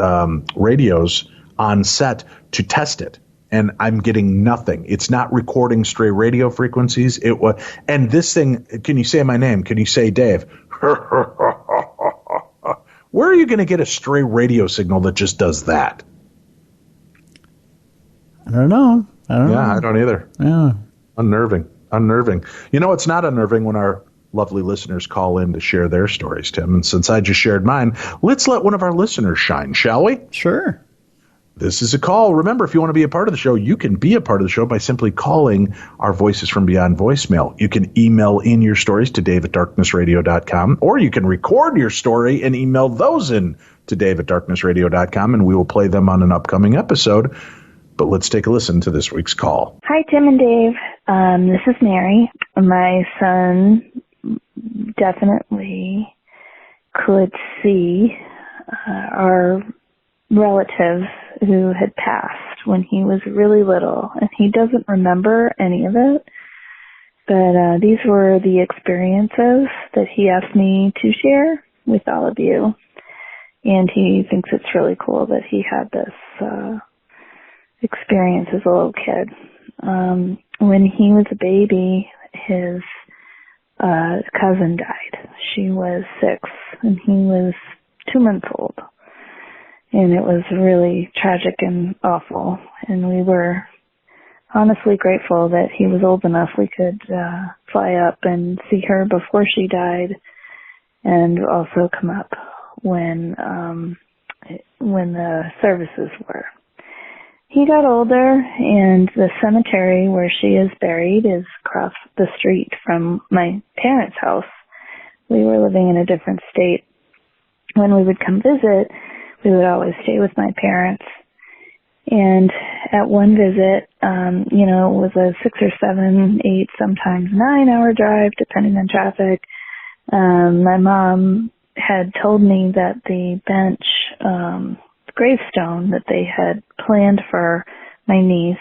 radios on set to test it, and I'm getting nothing. It's not recording stray radio frequencies. And this thing, can you say my name? Can you say Dave? Where are you going to get a stray radio signal that just does that? I don't know. I don't either. Yeah. Unnerving. You know, it's not unnerving when our lovely listeners call in to share their stories, Tim. And since I just shared mine, let's let one of our listeners shine, shall we? Sure. This is a call. Remember, if you want to be a part of the show, you can be a part of the show by simply calling our Voices from Beyond voicemail. You can email in your stories to dave@darknessradio.com, or you can record your story and email those in to dave@darknessradio.com, and we will play them on an upcoming episode. But let's take a listen to this week's call. Hi, Tim and Dave. This is Mary. My son definitely could see our relative who had passed when he was really little, and he doesn't remember any of it, but these were the experiences that he asked me to share with all of you, and he thinks it's really cool that he had this experience as a little kid. When he was a baby, his cousin died. She was 6, and he was 2 months old. And it was really tragic and awful. And we were honestly grateful that he was old enough we could fly up and see her before she died, and also come up when the services were. He got older, and the cemetery where she is buried is across the street from my parents' house. We were living in a different state. When we would come visit, we would always stay with my parents. And at one visit, it was a 6 or 7, 8, sometimes 9-hour drive, depending on traffic. My mom had told me that the bench, gravestone that they had planned for my niece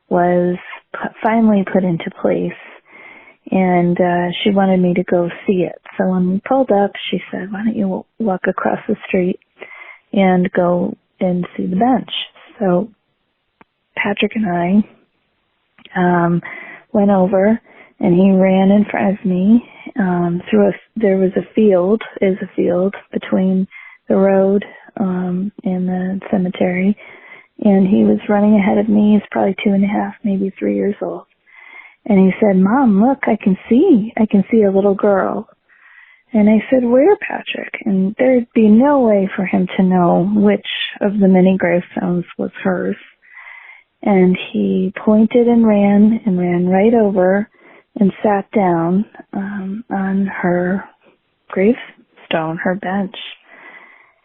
was finally put into place, and she wanted me to go see it. So when we pulled up, she said, "Why don't you walk across the street and go and see the bench?" So Patrick and I went over, and he ran in front of me there was a field between the road and the cemetery, and he was running ahead of me. He's probably 2.5, maybe 3 years old. And he said, "Mom, look, I can see a little girl." And I said, "Where, Patrick?" And there'd be no way for him to know which of the many gravestones was hers. And he pointed and ran right over and sat down on her gravestone, her bench,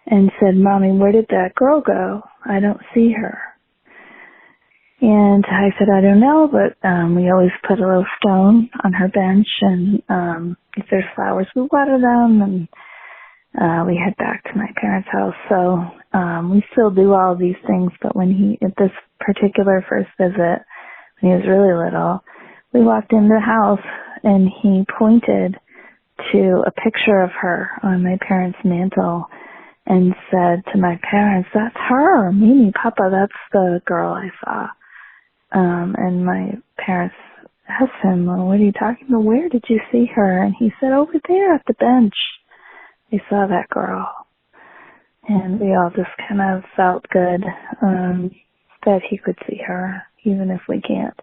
and said, "Mommy, where did that girl go? I don't see her." And I said, "I don't know, but we always put a little stone on her bench, and if there's flowers, we water them, and we head back to my parents' house." So we still do all of these things, but at this particular first visit, when he was really little, we walked into the house, and he pointed to a picture of her on my parents' mantle and said to my parents, "That's her, Mimi, Papa, that's the girl I saw." And my parents asked him, "Well, what are you talking about? Where did you see her?" And he said, "Over there at the bench. I saw that girl." And we all just kind of felt good that he could see her, even if we can't.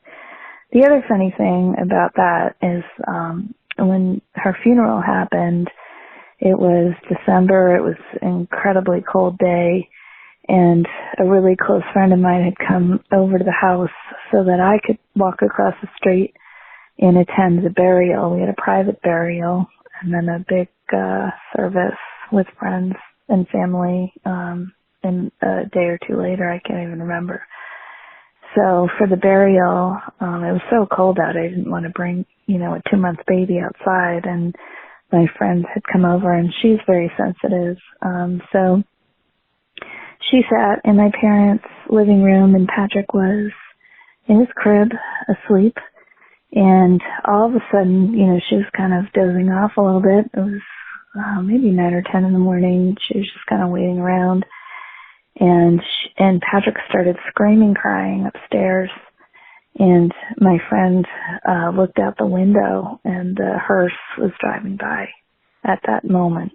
The other funny thing about that is when her funeral happened, it was December. It was an incredibly cold day, and a really close friend of mine had come over to the house so that I could walk across the street and attend the burial. We had a private burial and then a big service with friends and family, and a day or two later, I can't even remember. So for the burial, it was so cold out, I didn't want to bring, a 2-month baby outside, and my friend had come over, and she's very sensitive. So she sat in my parents' living room, and Patrick was in his crib asleep. And all of a sudden, she was kind of dozing off a little bit. It was maybe 9 or 10 in the morning. She was just kind of waiting around. And Patrick started screaming, crying upstairs. And my friend looked out the window, and the hearse was driving by at that moment.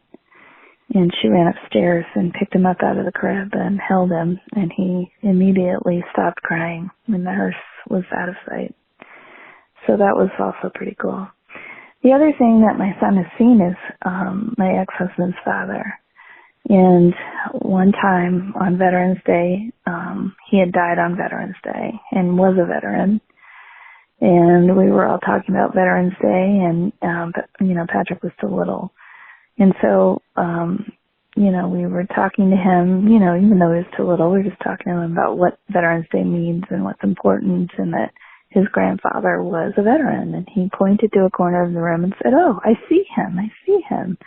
And she ran upstairs and picked him up out of the crib and held him. And he immediately stopped crying when the hearse was out of sight. So that was also pretty cool. The other thing that my son has seen is my ex-husband's father. And one time on Veterans Day, he had died on Veterans Day and was a veteran. And we were all talking about Veterans Day, and, Patrick was still little. And so, we were talking to him, even though he was too little, we were just talking to him about what Veterans Day means and what's important, and that his grandfather was a veteran. And he pointed to a corner of the room and said, "Oh, I see him. I see him."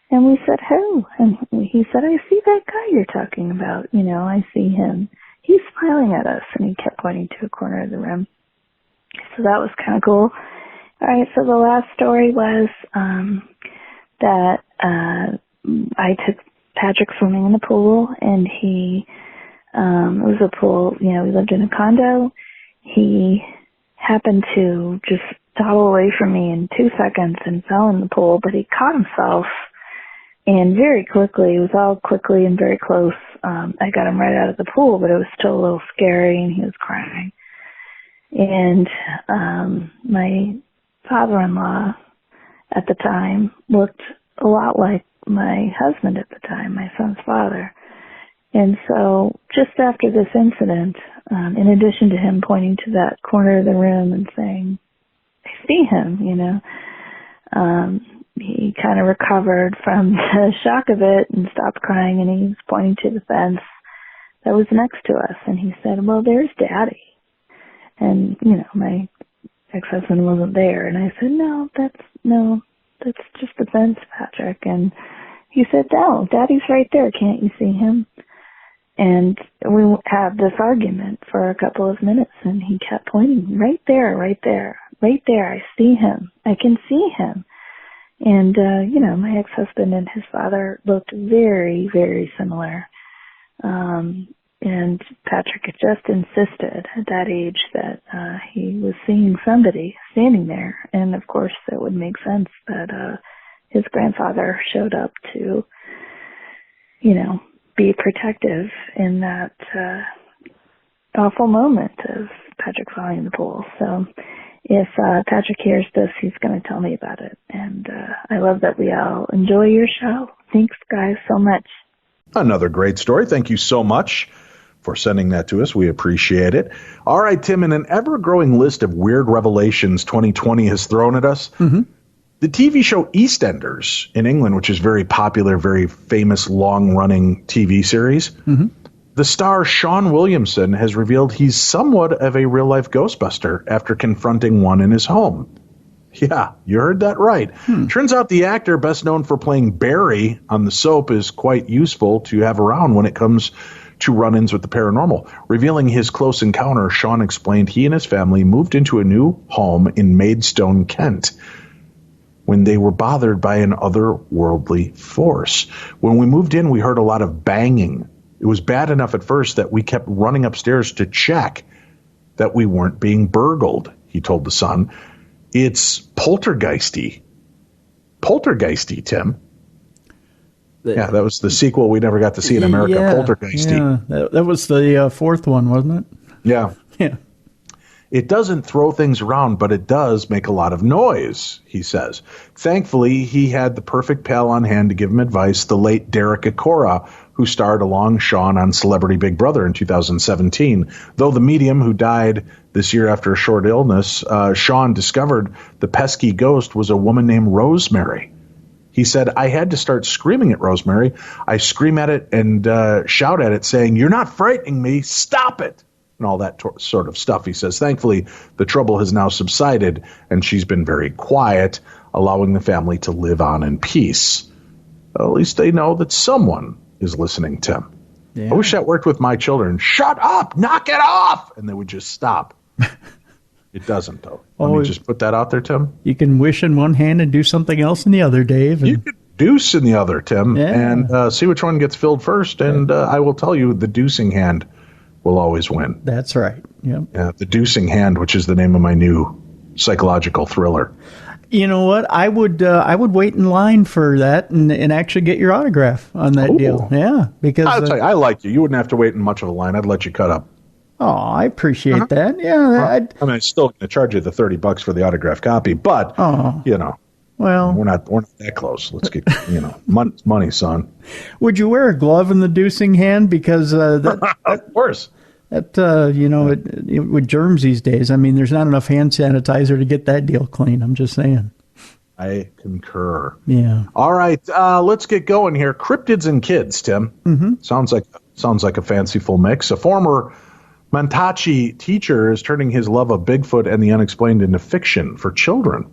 And we said, "Who?" And he said, "I see that guy you're talking about. I see him. He's smiling at us." And he kept pointing to a corner of the room. So that was kind of cool. All right, so the last story was that I took Patrick swimming in the pool, and it was a pool, we lived in a condo. He happened to just toddle away from me in 2 seconds and fell in the pool, but he caught himself, and very quickly, it was all quickly and very close. I got him right out of the pool, but it was still a little scary, and he was crying. And my father-in-law at the time looked a lot like my husband at the time, my son's father. And so just after this incident, in addition to him pointing to that corner of the room and saying, "I see him," he kind of recovered from the shock of it and stopped crying, and he was pointing to the fence that was next to us. And he said, "Well, there's Daddy." And, my ex-husband wasn't there. And I said, no, that's just the fence, Patrick. And he said, "No, Daddy's right there. Can't you see him?" And we had this argument for a couple of minutes, and he kept pointing, "Right there, right there, right there. I see him. I can see him." And, my ex-husband and his father looked very, very similar. And Patrick had just insisted at that age that he was seeing somebody standing there. And, of course, it would make sense that his grandfather showed up to, be protective in that awful moment of Patrick falling in the pool. So if Patrick hears this, he's going to tell me about it. And I love that we all enjoy your show. Thanks, guys, so much. Another great story. Thank you so much for sending that to us. We appreciate it. All right, Tim, in an ever-growing list of weird revelations 2020 has thrown at us, the TV show EastEnders in England, which is very popular, very famous, long-running TV series, the star Sean Williamson has revealed he's somewhat of a real-life Ghostbuster after confronting one in his home. Yeah, you heard that right. Turns out the actor, best known for playing Barry on the soap, is quite useful to have around when it comes to run-ins with the paranormal. Revealing his close encounter, Sean explained he and his family moved into a new home in Maidstone, Kent, when they were bothered by an otherworldly force. When we moved in, we heard a lot of banging. It was bad enough at first that we kept running upstairs to check that we weren't being burgled, he told The Sun. It's poltergeisty. Poltergeisty, Tim. Yeah, that was the sequel we never got to see in America, Poltergeisty. Yeah, that was the fourth one, wasn't it? Yeah. Yeah. It doesn't throw things around, but it does make a lot of noise, he says. Thankfully, he had the perfect pal on hand to give him advice, the late Derek Acora, who starred along Sean on Celebrity Big Brother in 2017. Though the medium, who died this year after a short illness, Sean discovered the pesky ghost was a woman named Rosemary. He said, "I had to start screaming at Rosemary. I scream at it and shout at it saying, 'You're not frightening me. Stop it.'" And all that sort of stuff. He says, thankfully, the trouble has now subsided, and she's been very quiet, allowing the family to live on in peace. At least they know that someone is listening, Tim. Yeah. I wish that worked with my children. Shut up! Knock it off! And they would just stop. It doesn't, though. Let me just put that out there, Tim. You can wish in one hand and do something else in the other, Dave. You could deuce in the other, Tim, and see which one gets filled first. And I will tell you, the deucing hand will always win. That's right. Yep. Yeah, the deucing hand, which is the name of my new psychological thriller. You know what? I would wait in line for that and actually get your autograph on that deal. Yeah, because I'll tell you, I like you. You wouldn't have to wait in much of a line. I'd let you cut up. Oh, I appreciate that. Yeah, I mean, I'm still going to charge you the $30 for the autograph copy, but you know. Well, we're not that close. Let's get, money, son. Would you wear a glove in the deucing hand? Because that, of course. That, with germs these days, I mean, there's not enough hand sanitizer to get that deal clean. I'm just saying. I concur. Yeah. All right, let's get going here. Cryptids and kids, Tim. Mm-hmm. Sounds like a fanciful mix. A former Mantachi teacher is turning his love of Bigfoot and the unexplained into fiction for children.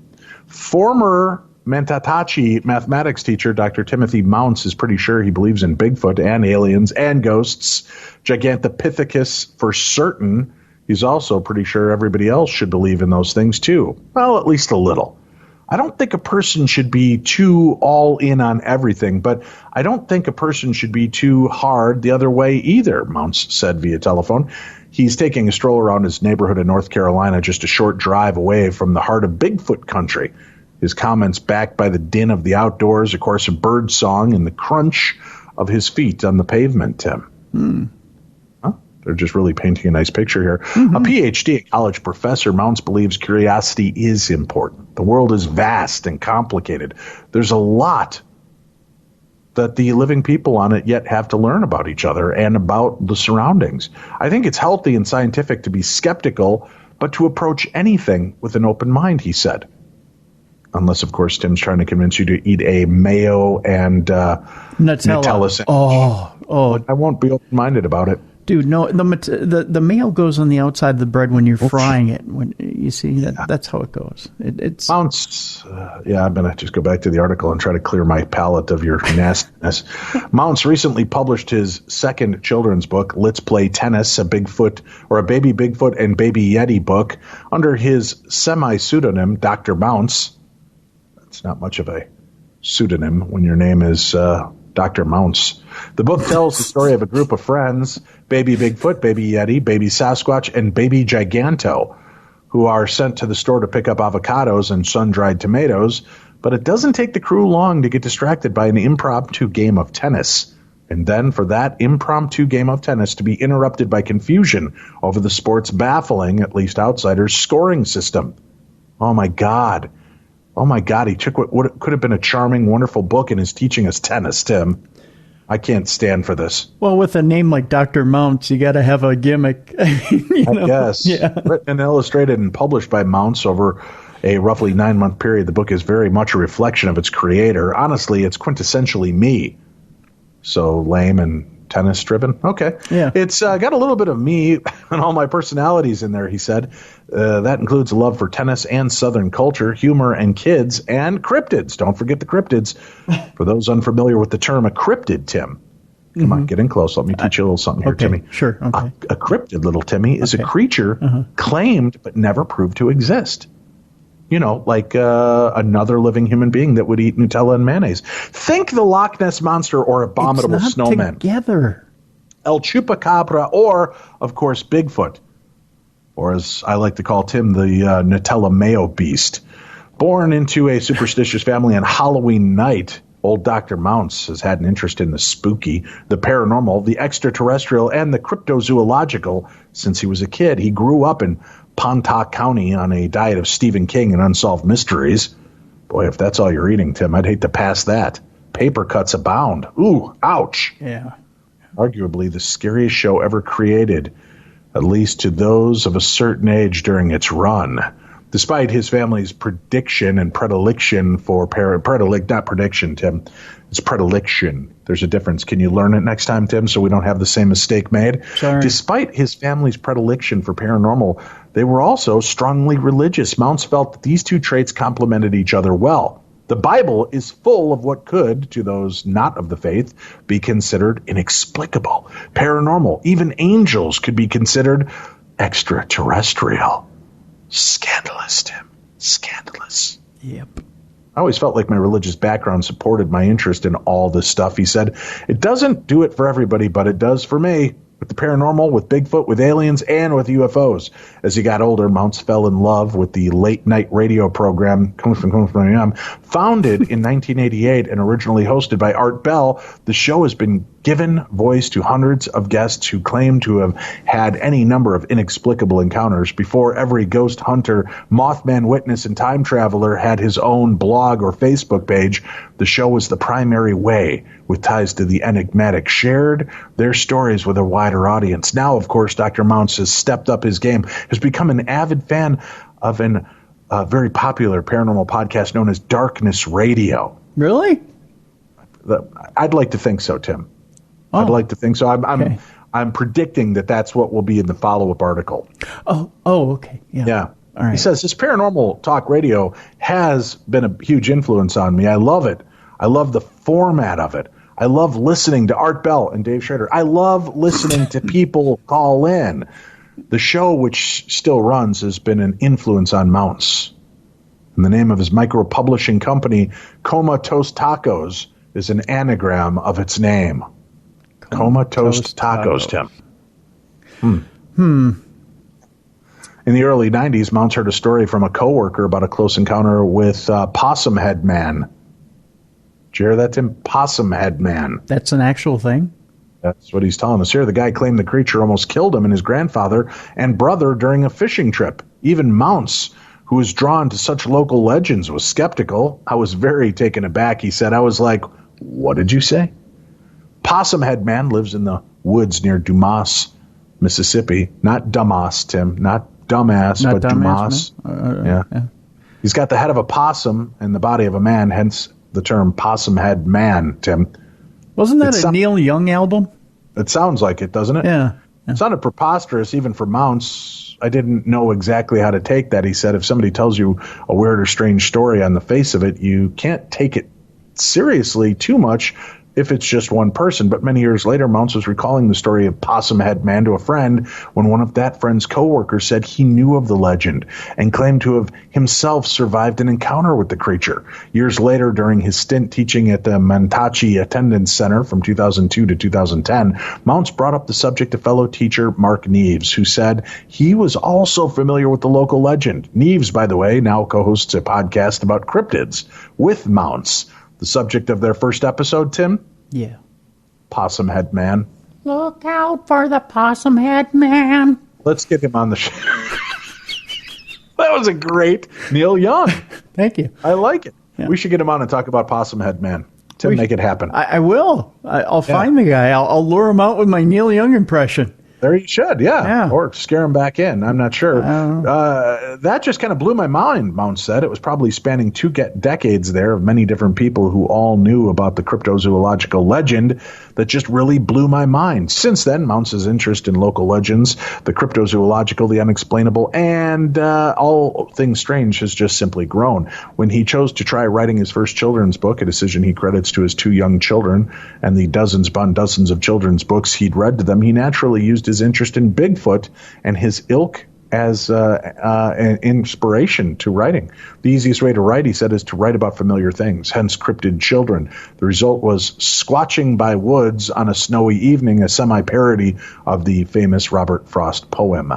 Former Mantachi mathematics teacher Dr. Timothy Mounts is pretty sure he believes in Bigfoot and aliens and ghosts, Gigantopithecus for certain. He's also pretty sure everybody else should believe in those things too. Well, at least a little. I don't think a person should be too all in on everything, but I don't think a person should be too hard the other way either, Mounts said via telephone. He's taking a stroll around his neighborhood in North Carolina, just a short drive away from the heart of Bigfoot country. His comments backed by the din of the outdoors, of course, a bird song, and the crunch of his feet on the pavement, Tim. Huh? They're just really painting a nice picture here. Mm-hmm. A PhD, a college professor, Mounts believes curiosity is important. The world is vast and complicated. There's a lot that the living people on it yet have to learn about each other and about the surroundings. I think it's healthy and scientific to be skeptical, but to approach anything with an open mind, he said. Unless, of course, Tim's trying to convince you to eat a mayo and Nutella sandwich. Oh! I won't be open-minded about it. Dude, no, the mayo goes on the outside of the bread when you're frying it. When you see that's how it goes. It's Mounts. I'm gonna just go back to the article and try to clear my palate of your nastiness. Mounts recently published his second children's book, Let's Play Tennis, a baby Bigfoot and baby Yeti book, under his semi-pseudonym, Dr. Mounts. That's not much of a pseudonym when your name is Dr. Mounts. The book tells the story of a group of friends, baby Bigfoot, baby Yeti, baby Sasquatch, and baby Giganto, who are sent to the store to pick up avocados and sun-dried tomatoes, but it doesn't take the crew long to get distracted by an impromptu game of tennis. And then for that impromptu game of tennis to be interrupted by confusion over the sport's baffling, at least outsiders, scoring system. Oh my God, he took what could have been a charming, wonderful book and is teaching us tennis, Tim. I can't stand for this. Well, with a name like Dr. Mounts, you got to have a gimmick. I guess. Yeah. Written and illustrated and published by Mounts over a roughly 9-month period, the book is very much a reflection of its creator. Honestly, it's quintessentially me. So lame and tennis-driven. Okay. Yeah. It's got a little bit of me and all my personalities in there, he said. That includes a love for tennis and Southern culture, humor and kids, and cryptids. Don't forget the cryptids. For those unfamiliar with the term, a cryptid, Tim. Come on, get in close. Let me teach you a little something here, Timmy. Sure. Okay. A cryptid, little Timmy, is a creature claimed but never proved to exist. You know, like another living human being that would eat Nutella and mayonnaise. Think the Loch Ness Monster or abominable snowman. Together. El Chupacabra or, of course, Bigfoot. Or as I like to call Tim, the Nutella mayo beast. Born into a superstitious family on Halloween night, old Dr. Mounts has had an interest in the spooky, the paranormal, the extraterrestrial, and the cryptozoological since he was a kid. He grew up in Pontotoc County on a diet of Stephen King and unsolved mysteries. Boy, if that's all you're eating, Tim, I'd hate to pass that. Paper cuts abound. Ooh, ouch. Yeah. Arguably the scariest show ever created, at least to those of a certain age during its run. Despite his family's prediction and predilection for not prediction, Tim. It's predilection. There's a difference. Can you learn it next time, Tim, so we don't have the same mistake made? Sorry. Despite his family's predilection for paranormal, they were also strongly religious. Mounts felt that these two traits complemented each other well. The Bible is full of what could, to those not of the faith, be considered inexplicable, paranormal. Even angels could be considered extraterrestrial. Scandalous, Tim. Scandalous. Yep. I always felt like my religious background supported my interest in all this stuff, he said. It doesn't do it for everybody, but it does for me. With the paranormal, with Bigfoot, with aliens, and with UFOs. As he got older, Mounts fell in love with the late-night radio program, founded in 1988 and originally hosted by Art Bell. The show has been given voice to hundreds of guests who claim to have had any number of inexplicable encounters. Before every ghost hunter, Mothman witness, and time traveler had his own blog or Facebook page, the show was the primary way, with ties to the enigmatic, shared their stories with a wider audience. Now, of course, Dr. Mounts has stepped up his game, has become an avid fan of a very popular paranormal podcast known as Darkness Radio. Really? I'd like to think so, Tim. Oh. I'd like to think so. Okay. I'm predicting that that's what will be in the follow-up article. Oh, okay. Yeah. All right. He says, this paranormal talk radio has been a huge influence on me. I love it. I love the format of it. I love listening to Art Bell and Dave Schrader. I love listening to people call in. The show, which still runs, has been an influence on Mounts. And the name of his micro-publishing company, Comatose Tacos, is an anagram of its name. Comatose Tacos, Tim. In the early 90s, Mounts heard a story from a coworker about a close encounter with Possum Head Man. Did you hear that, Tim? Possum Head Man. That's an actual thing? That's what he's telling us here. The guy claimed the creature almost killed him and his grandfather and brother during a fishing trip. Even Mounts, who was drawn to such local legends, was skeptical. I was very taken aback, he said. I was like, what did you say? Possum Head Man lives in the woods near Dumas, Mississippi. Not Dumas, Tim. Not dumbass, Not but dumbass, Dumas. Yeah. He's got the head of a possum and the body of a man, hence the term Possum Head Man, Tim. Wasn't that a Neil Young album? It sounds like it, doesn't it? Yeah. It sounded preposterous even for Mounts. I didn't know exactly how to take that. He said if somebody tells you a weird or strange story on the face of it, you can't take it seriously too much if it's just one person. But many years later, Mounts was recalling the story of Possum Head Man to a friend when one of that friend's coworkers said he knew of the legend and claimed to have himself survived an encounter with the creature. Years later, during his stint teaching at the Mantachi Attendance Center from 2002 to 2010, Mounts brought up the subject to fellow teacher Mark Neves, who said he was also familiar with the local legend. Neves, by the way, now co-hosts a podcast about cryptids with Mounts. The subject of their first episode, Tim? Yeah. Possum Head Man. Look out for the Possum Head Man. Let's get him on the show. That was a great Neil Young. Thank you. I like it. Yeah. We should get him on and talk about Possum Head Man. Tim, make it happen. I will. I'll find the guy. I'll lure him out with my Neil Young impression. There you should, yeah. Or scare him back in. I'm not sure. That just kind of blew my mind, Mounts said. It was probably spanning 2 decades there of many different people who all knew about the cryptozoological legend that just really blew my mind. Since then, Mounts' interest in local legends, the cryptozoological, the unexplainable, and all things strange has just simply grown. When he chose to try writing his first children's book, a decision he credits to his 2 young children, and the dozens upon dozens of children's books he'd read to them, he naturally used his interest in Bigfoot and his ilk as an inspiration to writing. The easiest way to write, he said, is to write about familiar things, hence Cryptid Children. The result was Squatching by Woods on a Snowy Evening, a semi-parody of the famous Robert Frost poem.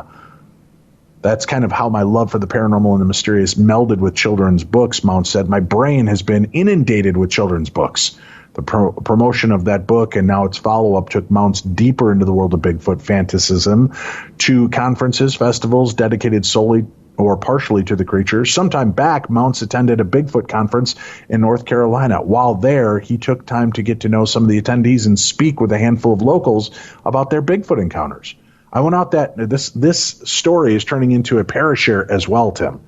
That's kind of how my love for the paranormal and the mysterious melded with children's books, Mounts said. My brain has been inundated with children's books. The promotion of that book and now its follow-up took Mounts deeper into the world of Bigfoot fanaticism, to conferences, festivals dedicated solely or partially to the creature. Sometime back, Mounts attended a Bigfoot conference in North Carolina. While there, he took time to get to know some of the attendees and speak with a handful of locals about their Bigfoot encounters. I went out that this story is turning into a ParaShare as well, Tim.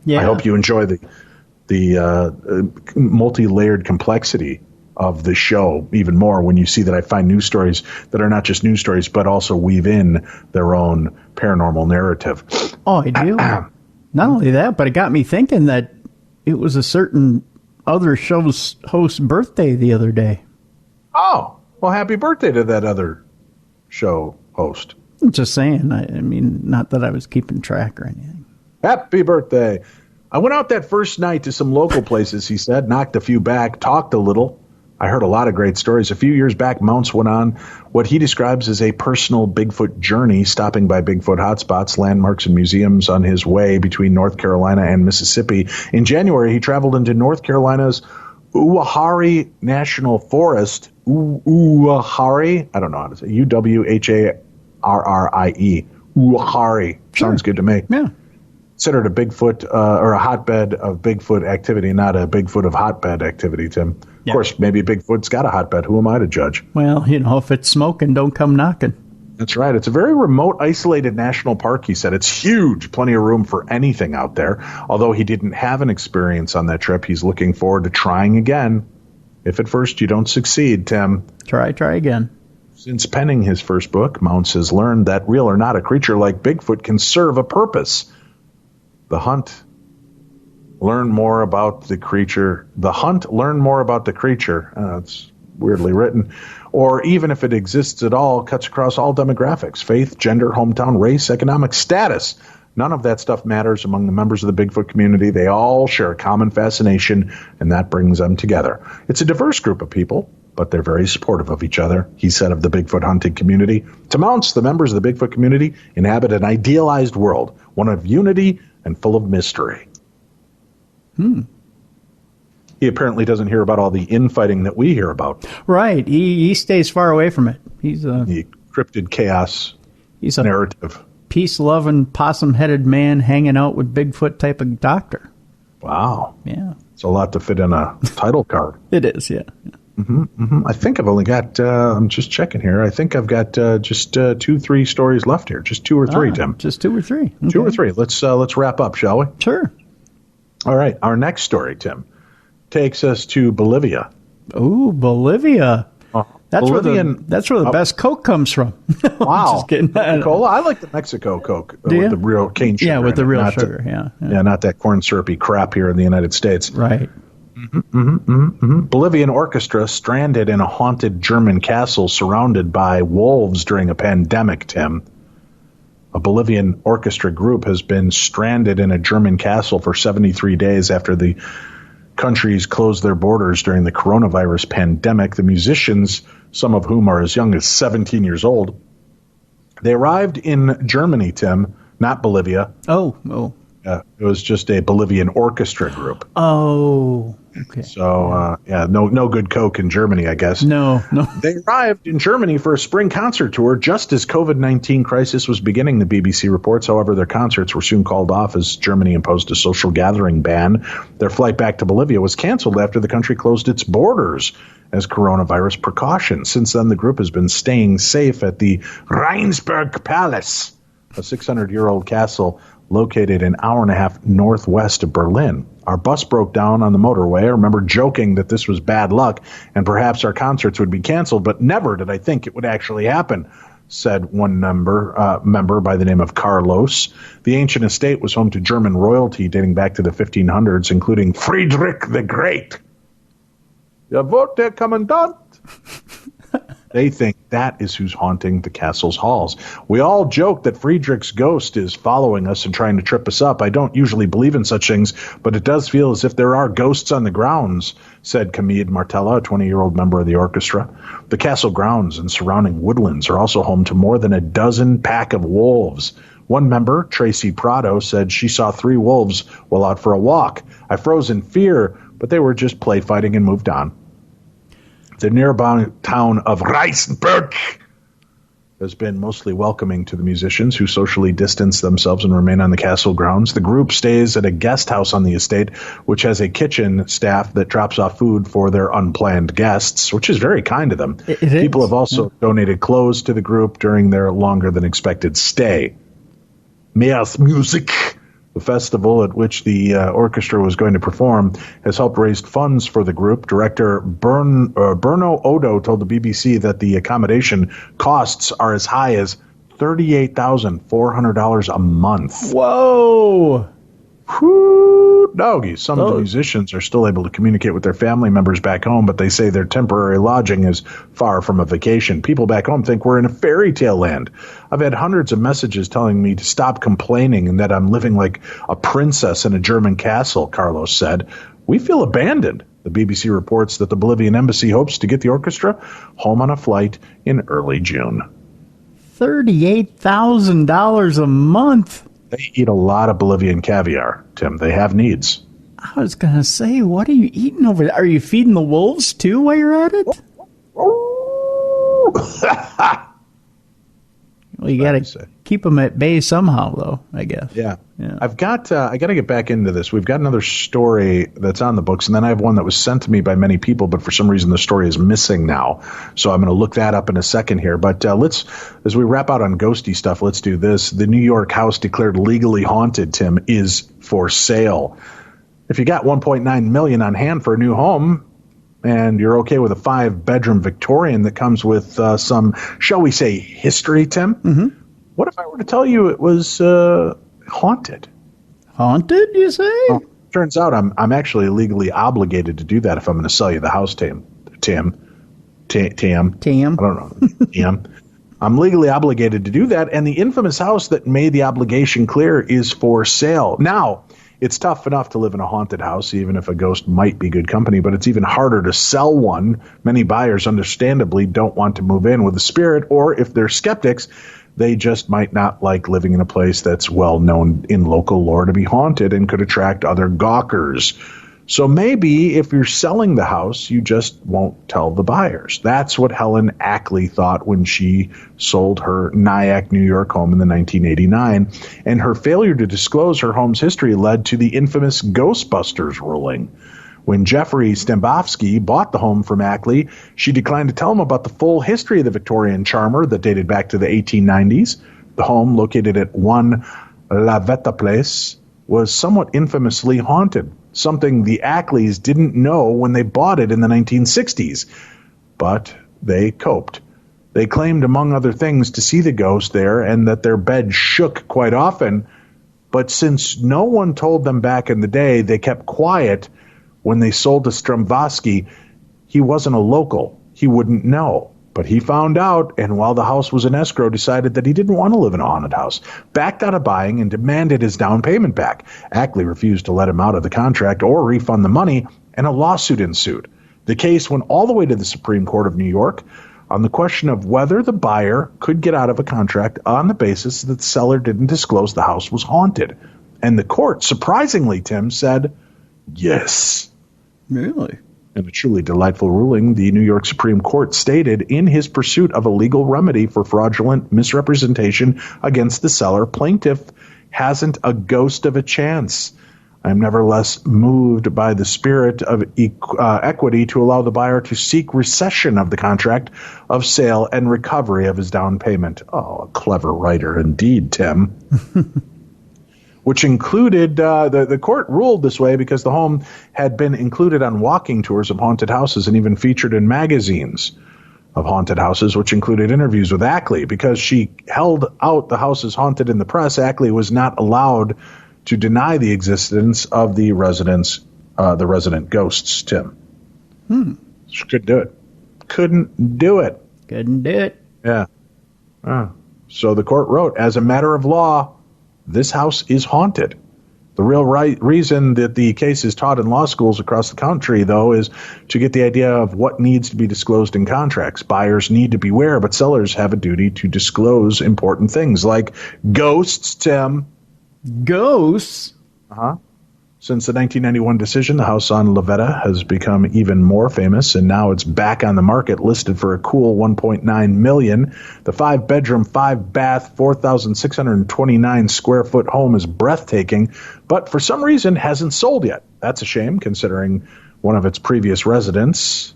Yeah. I hope you enjoy the multi-layered complexity of the show even more when you see that I find news stories that are not just news stories, but also weave in their own paranormal narrative. Oh, I do. Not only that, but it got me thinking that it was a certain other show's host's birthday the other day. Oh, well, happy birthday to that other show host. I'm just saying. I mean, not that I was keeping track or anything. Happy birthday. I went out that first night to some local places, he said, knocked a few back, talked a little. I heard a lot of great stories. A few years back, Mounts went on what he describes as a personal Bigfoot journey, stopping by Bigfoot hotspots, landmarks, and museums on his way between North Carolina and Mississippi. In January, he traveled into North Carolina's Uwharrie National Forest Uwharrie. I don't know how to say Uwharrie. Uwharrie. Sounds good to me. Yeah. Considered a Bigfoot or a hotbed of Bigfoot activity, not a Bigfoot of hotbed activity, Tim. Of course, maybe Bigfoot's got a hotbed. Who am I to judge? Well, if it's smoking, don't come knocking. That's right. It's a very remote, isolated national park, he said. It's huge. Plenty of room for anything out there. Although he didn't have an experience on that trip, he's looking forward to trying again. If at first you don't succeed, Tim. Try again. Since penning his first book, Mounts has learned that real or not, a creature like Bigfoot can serve a purpose. The hunt. Learn more about the creature. It's weirdly written. Or even if it exists at all, cuts across all demographics, faith, gender, hometown, race, economic status. None of that stuff matters among the members of the Bigfoot community. They all share a common fascination, and that brings them together. It's a diverse group of people, but they're very supportive of each other, he said of the Bigfoot hunting community. To Mounts, the members of the Bigfoot community inhabit an idealized world, one of unity and full of mystery. He apparently doesn't hear about all the infighting that we hear about. Right. He stays far away from it. He's the cryptid chaos narrative. Peace-loving, possum-headed man hanging out with Bigfoot type of doctor. Wow. Yeah. It's a lot to fit in a title card. It is, yeah. I think I've only got, I'm just checking here, I think I've got just 2-3 stories left here. Just 2 or 3, Tim. Just 2 or 3. Okay. 2 or 3. Let's wrap up, shall we? Sure. All right. Our next story, Tim, takes us to Bolivia. Oh, Bolivia. That's where the best Coke comes from. Wow. Just kidding. Cola? I like the Mexico Coke with the real cane sugar. Yeah, with the real sugar, Yeah, not that corn syrupy crap here in the United States. Right. Bolivian orchestra stranded in a haunted German castle surrounded by wolves during a pandemic, Tim. A Bolivian orchestra group has been stranded in a German castle for 73 days after the countries closed their borders during the coronavirus pandemic. The musicians, some of whom are as young as 17 years old, they arrived in Germany, Tim, not Bolivia. Oh. It was just a Bolivian orchestra group. Oh, okay. So, no good Coke in Germany, I guess. No. They arrived in Germany for a spring concert tour just as COVID-19 crisis was beginning, the BBC reports. However, their concerts were soon called off as Germany imposed a social gathering ban. Their flight back to Bolivia was canceled after the country closed its borders as coronavirus precautions. Since then, the group has been staying safe at the Rheinsberg Palace, a 600-year-old castle located an hour and a half northwest of Berlin. Our bus broke down on the motorway. I remember joking that this was bad luck and perhaps our concerts would be canceled, but never did I think it would actually happen, said one member by the name of Carlos. The ancient estate was home to German royalty dating back to the 1500s, including Friedrich the Great. Jawohl, der Kommandant. They think that is who's haunting the castle's halls. We all joke that Friedrich's ghost is following us and trying to trip us up. I don't usually believe in such things, but it does feel as if there are ghosts on the grounds, said Camille Martella, a 20-year-old member of the orchestra. The castle grounds and surrounding woodlands are also home to more than a dozen pack of wolves. One member, Tracy Prado, said she saw 3 wolves while out for a walk. I froze in fear, but they were just play fighting and moved on. The nearby town of Rheinsberg has been mostly welcoming to the musicians who socially distance themselves and remain on the castle grounds. The group stays at a guest house on the estate, which has a kitchen staff that drops off food for their unplanned guests, which is very kind of them. People have also donated clothes to the group during their longer than expected stay. Meas Music, the festival at which the orchestra was going to perform, has helped raise funds for the group. Director Berno Odo told the BBC that the accommodation costs are as high as $38,400 a month. Whoa! Whoo, doggies. Some of the musicians are still able to communicate with their family members back home, but they say their temporary lodging is far from a vacation. People back home think we're in a fairy tale land. I've had hundreds of messages telling me to stop complaining and that I'm living like a princess in a German castle, Carlos said. We feel abandoned. The BBC reports that the Bolivian embassy hopes to get the orchestra home on a flight in early June. $38,000 a month. They eat a lot of Bolivian caviar, Tim. They have needs. I was going to say, what are you eating over there? Are you feeding the wolves, too, while you're at it? Well, you got to keep them at bay somehow, though, I guess. Yeah. I got to get back into this. We've got another story that's on the books, and then I have one that was sent to me by many people, but for some reason the story is missing now. So I'm going to look that up in a second here. But as we wrap out on ghosty stuff, let's do this. The New York house declared legally haunted, Tim, is for sale. If you got $1.9 million on hand for a new home, and you're okay with a 5-bedroom Victorian that comes with some, shall we say, history, Tim? Mm-hmm. What if I were to tell you it was haunted? Haunted, you say? Well, turns out I'm actually legally obligated to do that if I'm going to sell you the house, Tim. I don't know. Tim. I'm legally obligated to do that, and the infamous house that made the obligation clear is for sale. Now, it's tough enough to live in a haunted house, even if a ghost might be good company, but it's even harder to sell one. Many buyers, understandably, don't want to move in with a spirit, or if they're skeptics, they just might not like living in a place that's well known in local lore to be haunted and could attract other gawkers. So maybe if you're selling the house, you just won't tell the buyers. That's what Helen Ackley thought when she sold her Nyack, New York home in the 1989. And her failure to disclose her home's history led to the infamous Ghostbusters ruling. When Jeffrey Stembowski bought the home from Ackley, she declined to tell him about the full history of the Victorian charmer that dated back to the 1890s. The home, located at 1 La Veta Place, was somewhat infamously haunted, something the Ackleys didn't know when they bought it in the 1960s. But they coped. They claimed, among other things, to see the ghost there and that their bed shook quite often. But since no one told them back in the day, they kept quiet. When they sold to Stembowski, he wasn't a local. He wouldn't know. But he found out, and while the house was in escrow, decided that he didn't want to live in a haunted house, backed out of buying, and demanded his down payment back. Ackley refused to let him out of the contract or refund the money, and a lawsuit ensued. The case went all the way to the Supreme Court of New York on the question of whether the buyer could get out of a contract on the basis that the seller didn't disclose the house was haunted. And the court, surprisingly, Tim, said yes. Really? In a truly delightful ruling, the New York Supreme Court stated, in his pursuit of a legal remedy for fraudulent misrepresentation against the seller, plaintiff hasn't a ghost of a chance. I am nevertheless moved by the spirit of equity to allow the buyer to seek rescission of the contract of sale and recovery of his down payment. Oh, a clever writer indeed, Tim. Which included, the court ruled this way because the home had been included on walking tours of haunted houses and even featured in magazines of haunted houses, which included interviews with Ackley. Because she held out the house as haunted in the press, Ackley was not allowed to deny the existence of the resident ghosts, Tim. She couldn't do it. Couldn't do it. Yeah. So the court wrote, as a matter of law, this house is haunted. The real reason that the case is taught in law schools across the country, though, is to get the idea of what needs to be disclosed in contracts. Buyers need to beware, but sellers have a duty to disclose important things like ghosts, Tim. Ghosts? Uh-huh. Since the 1991 decision, the house on La Veta has become even more famous, and now it's back on the market, listed for a cool $1.9 million. The 5-bedroom, 5-bath, 4,629 square foot home is breathtaking, but for some reason hasn't sold yet. That's a shame, considering one of its previous residents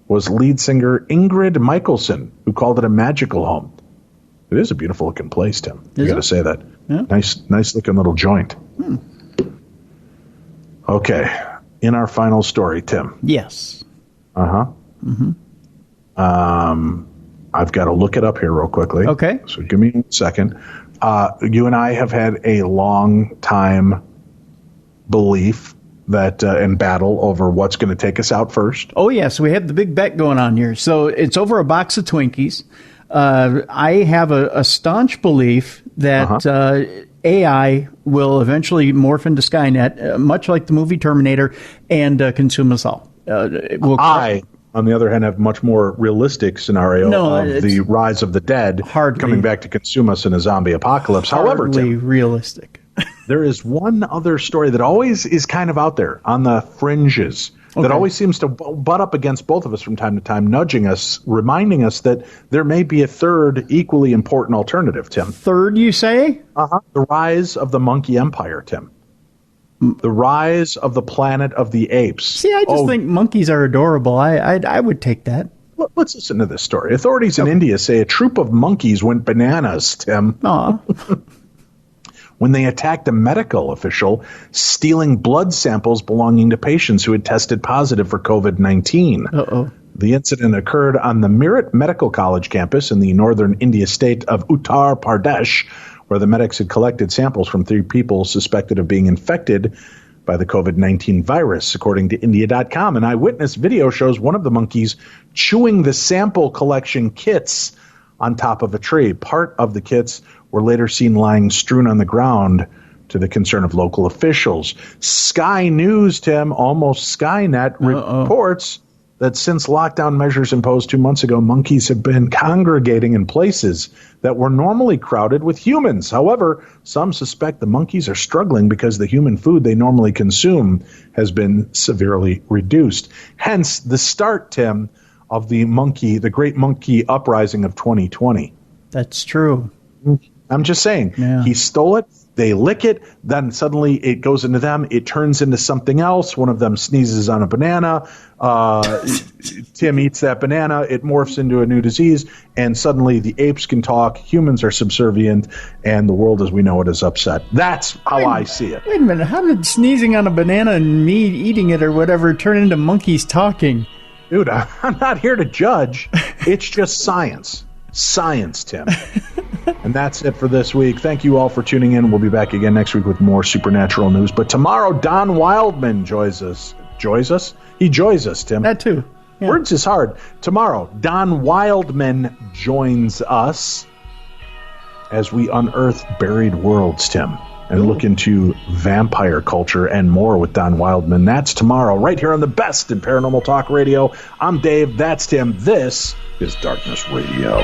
was lead singer Ingrid Michaelson, who called it a magical home. It is a beautiful looking place, Tim. You got to say that. Yeah. Nice looking little joint. Okay, in our final story, Tim. Yes. Uh-huh. Mm-hmm. I've got to look it up here real quickly. Okay. So give me 1 second. You and I have had a long time belief that and battle over what's going to take us out first. Oh, yes. We have the big bet going on here. So it's over a box of Twinkies. I have a staunch belief that AI will eventually morph into Skynet, much like the movie Terminator, and consume us all. I, on the other hand, have a much more realistic scenario of the rise of the dead coming back to consume us in a zombie apocalypse. However, Tim, realistic. There is one other story that always is kind of out there on the fringes that always seems to butt up against both of us from time to time, nudging us, reminding us that there may be a third equally important alternative, Tim. Third, you say? The rise of the monkey empire, Tim. The rise of the planet of the apes. See, I just think monkeys are adorable. I would take that. Let's listen to this story. Authorities in India say a troop of monkeys went bananas, Tim. When they attacked a medical official stealing blood samples belonging to patients who had tested positive for COVID-19. The incident occurred on the Meerut Medical College campus in the northern India state of Uttar Pradesh, where the medics had collected samples from 3 people suspected of being infected by the COVID-19 virus, according to India.com. An eyewitness video shows one of the monkeys chewing the sample collection kits on top of a tree. Part of the kits were later seen lying strewn on the ground, to the concern of local officials. Sky News, Tim, almost Skynet, reports that since lockdown measures imposed 2 months ago, monkeys have been congregating in places that were normally crowded with humans. However, some suspect the monkeys are struggling because the human food they normally consume has been severely reduced. Hence the start, Tim, of the Great Monkey Uprising of 2020. That's true. I'm just saying, he stole it, they lick it, then suddenly it goes into them, it turns into something else. One of them sneezes on a banana, Tim eats that banana, it morphs into a new disease, and suddenly the apes can talk, humans are subservient, and the world as we know it is upset. That's how I see it. Wait a minute, how did sneezing on a banana and me eating it or whatever turn into monkeys talking? Dude, I'm not here to judge. It's just science. Science, Tim. And that's it for this week. Thank you all for tuning in. We'll be back again next week with more supernatural news. But tomorrow, Don Wildman joins us. He joins us, Tim. That too. Yeah. Words is hard. Tomorrow, Don Wildman joins us as we unearth buried worlds, Tim, and look into vampire culture and more with Don Wildman. That's tomorrow, right here on the best in Paranormal Talk Radio. I'm Dave. That's Tim. This is Darkness Radio.